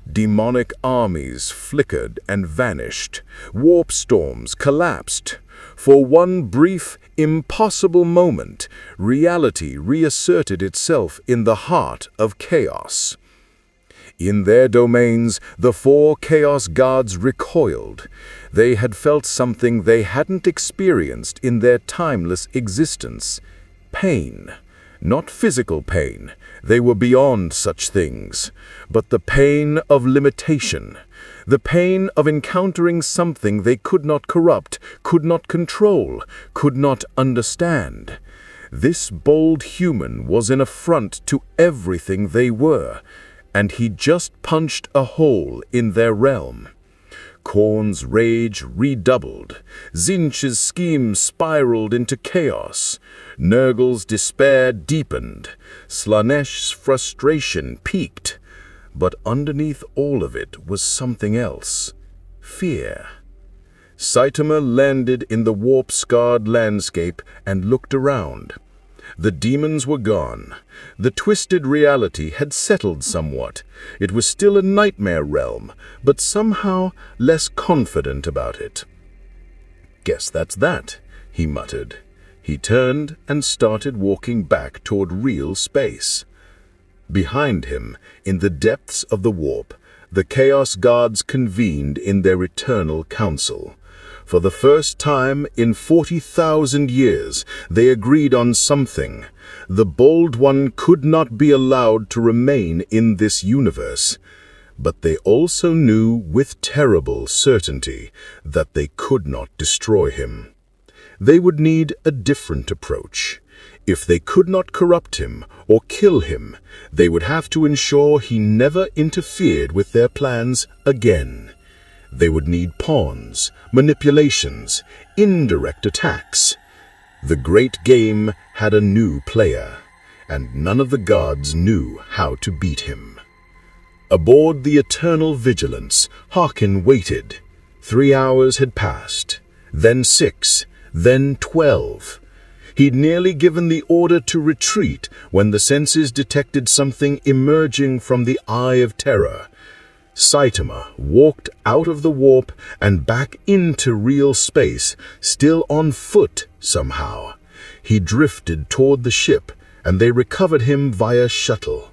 Demonic armies flickered and vanished. Warp storms collapsed. For one brief, impossible moment, reality reasserted itself in the heart of chaos. In their domains, the 4 Chaos Gods recoiled. They had felt something they hadn't experienced in their timeless existence. Pain. Not physical pain. They were beyond such things. But the pain of limitation. The pain of encountering something they could not corrupt, could not control, could not understand. This bold human was an affront to everything they were, and he just punched a hole in their realm. Khorne's rage redoubled. Tzeentch's scheme spiraled into chaos. Nurgle's despair deepened. Slaanesh frustration peaked. But underneath all of it was something else. Fear. Saitama landed in the warp-scarred landscape and looked around. The demons were gone. The twisted reality had settled somewhat. It was still a nightmare realm, but somehow less confident about it. "Guess that's that," he muttered. He turned and started walking back toward real space. Behind him, in the depths of the warp, the Chaos Gods convened in their eternal council. For the first time in 40,000 years, they agreed on something. The Bold One could not be allowed to remain in this universe. But they also knew with terrible certainty that they could not destroy him. They would need a different approach. If they could not corrupt him or kill him, they would have to ensure he never interfered with their plans again. They would need pawns, manipulations, indirect attacks. The great game had a new player, and none of the gods knew how to beat him. Aboard the Eternal Vigilance, Harkin waited. 3 hours had passed, then 6, then 12. He'd nearly given the order to retreat when the senses detected something emerging from the Eye of Terror. Saitama walked out of the warp and back into real space, still on foot somehow. He drifted toward the ship, and they recovered him via shuttle.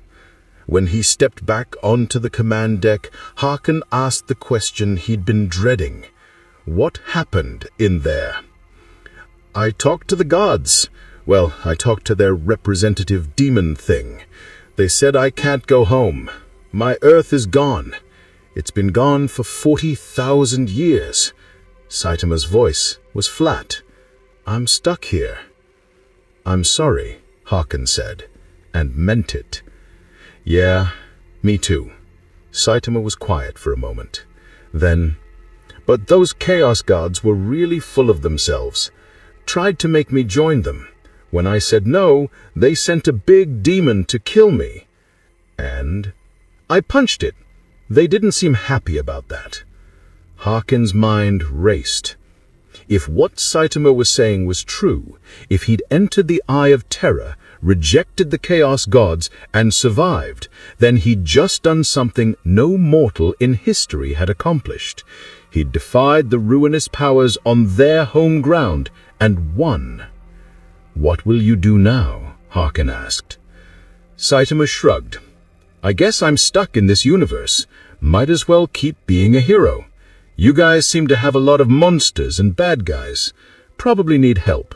When he stepped back onto the command deck, Harkin asked the question he'd been dreading. What happened in there? I talked to the gods. Well, I talked to their representative demon thing. They said I can't go home. My Earth is gone. It's been gone for 40,000 years. Saitama's voice was flat. I'm stuck here. I'm sorry, Harkin said, and meant it. Yeah, me too. Saitama was quiet for a moment. Then, but those Chaos Gods were really full of themselves. Tried to make me join them. When I said no, they sent a big demon to kill me. And I punched it. They didn't seem happy about that. Harkin's mind raced. If what Saitama was saying was true, if he'd entered the Eye of Terror, rejected the Chaos Gods, and survived, then he'd just done something no mortal in history had accomplished. He'd defied the ruinous powers on their home ground and won. What will you do now? Harkin asked. Saitama shrugged. I guess I'm stuck in this universe. Might as well keep being a hero. You guys seem to have a lot of monsters and bad guys. Probably need help.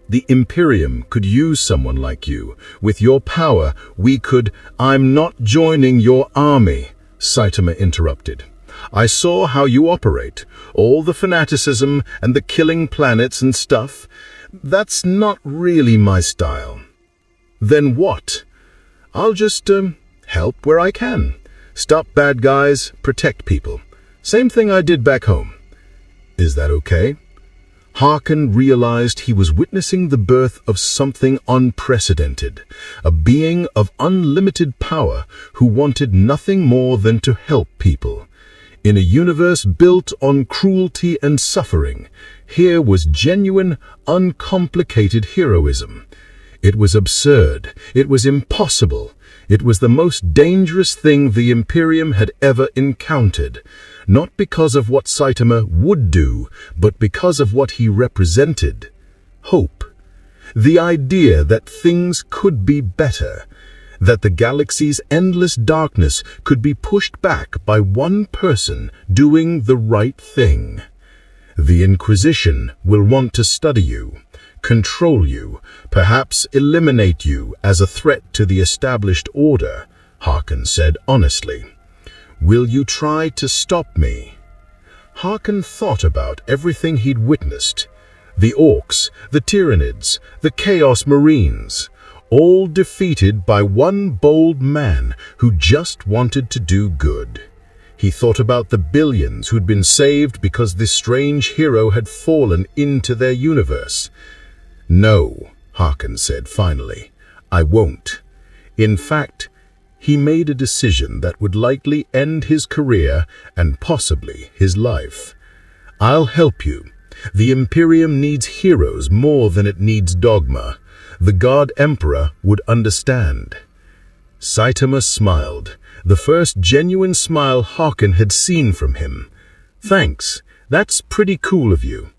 The Imperium could use someone like you. With your power, we could... I'm not joining your army, Saitama interrupted. I saw how you operate. All the fanaticism and the killing planets and stuff. That's not really my style. Then what? I'll just, help where I can. Stop bad guys, protect people. Same thing I did back home. Is that okay? Harkin realized he was witnessing the birth of something unprecedented, a being of unlimited power who wanted nothing more than to help people. In a universe built on cruelty and suffering, here was genuine, uncomplicated heroism. It was absurd. It was impossible. It was the most dangerous thing the Imperium had ever encountered, not because of what Saitama would do, but because of what he represented. Hope. The idea that things could be better, that the galaxy's endless darkness could be pushed back by one person doing the right thing. The Inquisition will want to study you, control you, perhaps eliminate you as a threat to the established order, Harkin said honestly. Will you try to stop me? Harkin thought about everything he'd witnessed. The Orcs, the Tyranids, the Chaos Marines, all defeated by one bold man who just wanted to do good. He thought about the billions who'd been saved because this strange hero had fallen into their universe. No, Harkin said finally, I won't. In fact, he made a decision that would likely end his career and possibly his life. I'll help you. The Imperium needs heroes more than it needs dogma. The God Emperor would understand. Saitama smiled, the first genuine smile Harkin had seen from him. Thanks, that's pretty cool of you.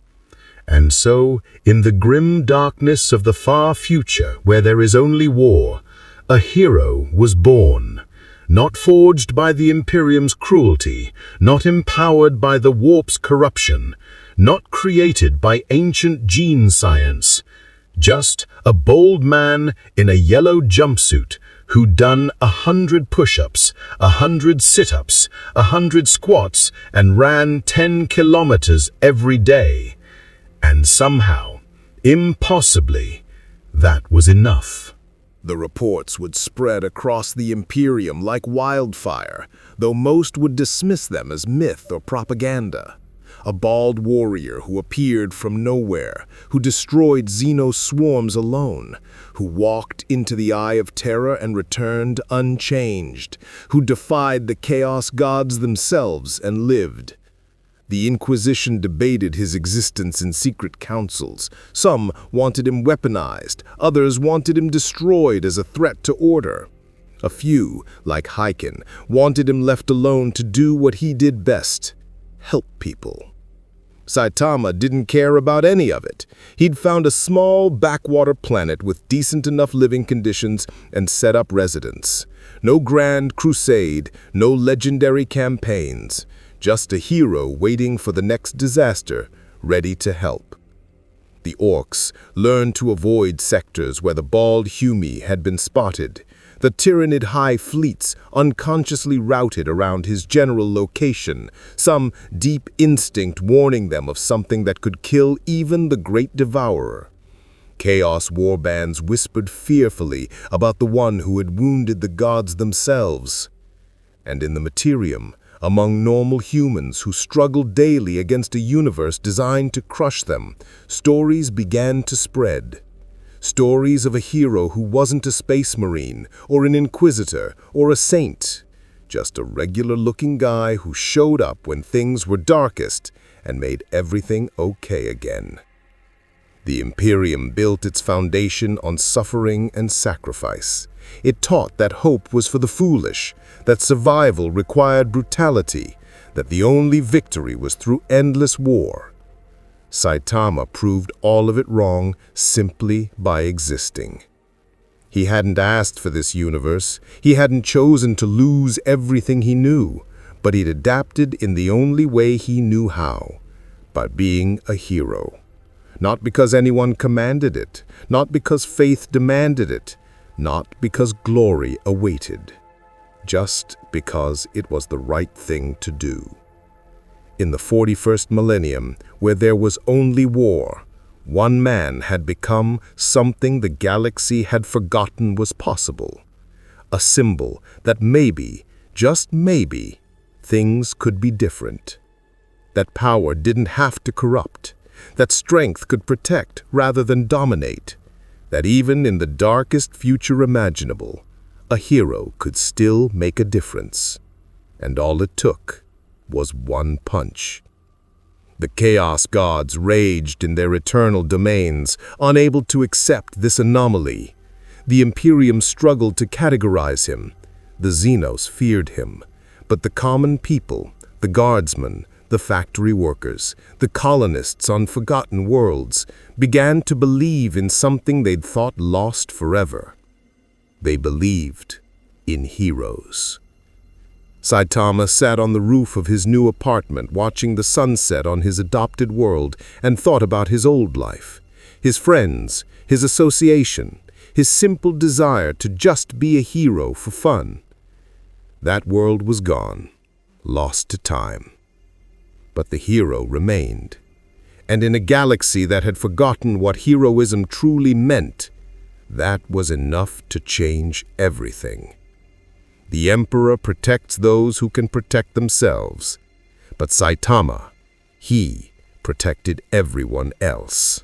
And so, in the grim darkness of the far future where there is only war, a hero was born, not forged by the Imperium's cruelty, not empowered by the warp's corruption, not created by ancient gene science, just a bold man in a yellow jumpsuit who'd done 100 push-ups, 100 sit-ups, 100 squats, and ran 10 kilometers every day. And somehow, impossibly, that was enough. The reports would spread across the Imperium like wildfire, though most would dismiss them as myth or propaganda. A bald warrior who appeared from nowhere, who destroyed Xeno swarms alone, who walked into the Eye of Terror and returned unchanged, who defied the Chaos Gods themselves and lived. The Inquisition debated his existence in secret councils. Some wanted him weaponized, others wanted him destroyed as a threat to order. A few, like Hyken, wanted him left alone to do what he did best: help people. Saitama didn't care about any of it. He'd found a small backwater planet with decent enough living conditions and set up residence. No grand crusade, no legendary campaigns. Just a hero waiting for the next disaster, ready to help. The orcs learned to avoid sectors where the bald Humi had been spotted. The Tyrannid high fleets unconsciously routed around his general location, some deep instinct warning them of something that could kill even the Great Devourer. Chaos warbands whispered fearfully about the one who had wounded the gods themselves. And in the Materium, among normal humans who struggled daily against a universe designed to crush them, stories began to spread. Stories of a hero who wasn't a space marine, or an inquisitor, or a saint. Just a regular-looking guy who showed up when things were darkest and made everything okay again. The Imperium built its foundation on suffering and sacrifice. It taught that hope was for the foolish, that survival required brutality, that the only victory was through endless war. Saitama proved all of it wrong simply by existing. He hadn't asked for this universe, he hadn't chosen to lose everything he knew, but he'd adapted in the only way he knew how, by being a hero. Not because anyone commanded it, not because faith demanded it, not because glory awaited, just because it was the right thing to do. In the 41st millennium, where there was only war, one man had become something the galaxy had forgotten was possible. A symbol that maybe, just maybe, things could be different. That power didn't have to corrupt. That strength could protect rather than dominate. That even in the darkest future imaginable, a hero could still make a difference. And all it took was one punch. The Chaos Gods raged in their eternal domains, unable to accept this anomaly. The Imperium struggled to categorize him. The Xenos feared him. But the common people, the guardsmen, the factory workers, the colonists on forgotten worlds, began to believe in something they'd thought lost forever. They believed in heroes. Saitama sat on the roof of his new apartment watching the sunset on his adopted world and thought about his old life, his friends, his association, his simple desire to just be a hero for fun. That world was gone, lost to time. But the hero remained. And in a galaxy that had forgotten what heroism truly meant, that was enough to change everything. The Emperor protects those who can protect themselves. But Saitama, he protected everyone else.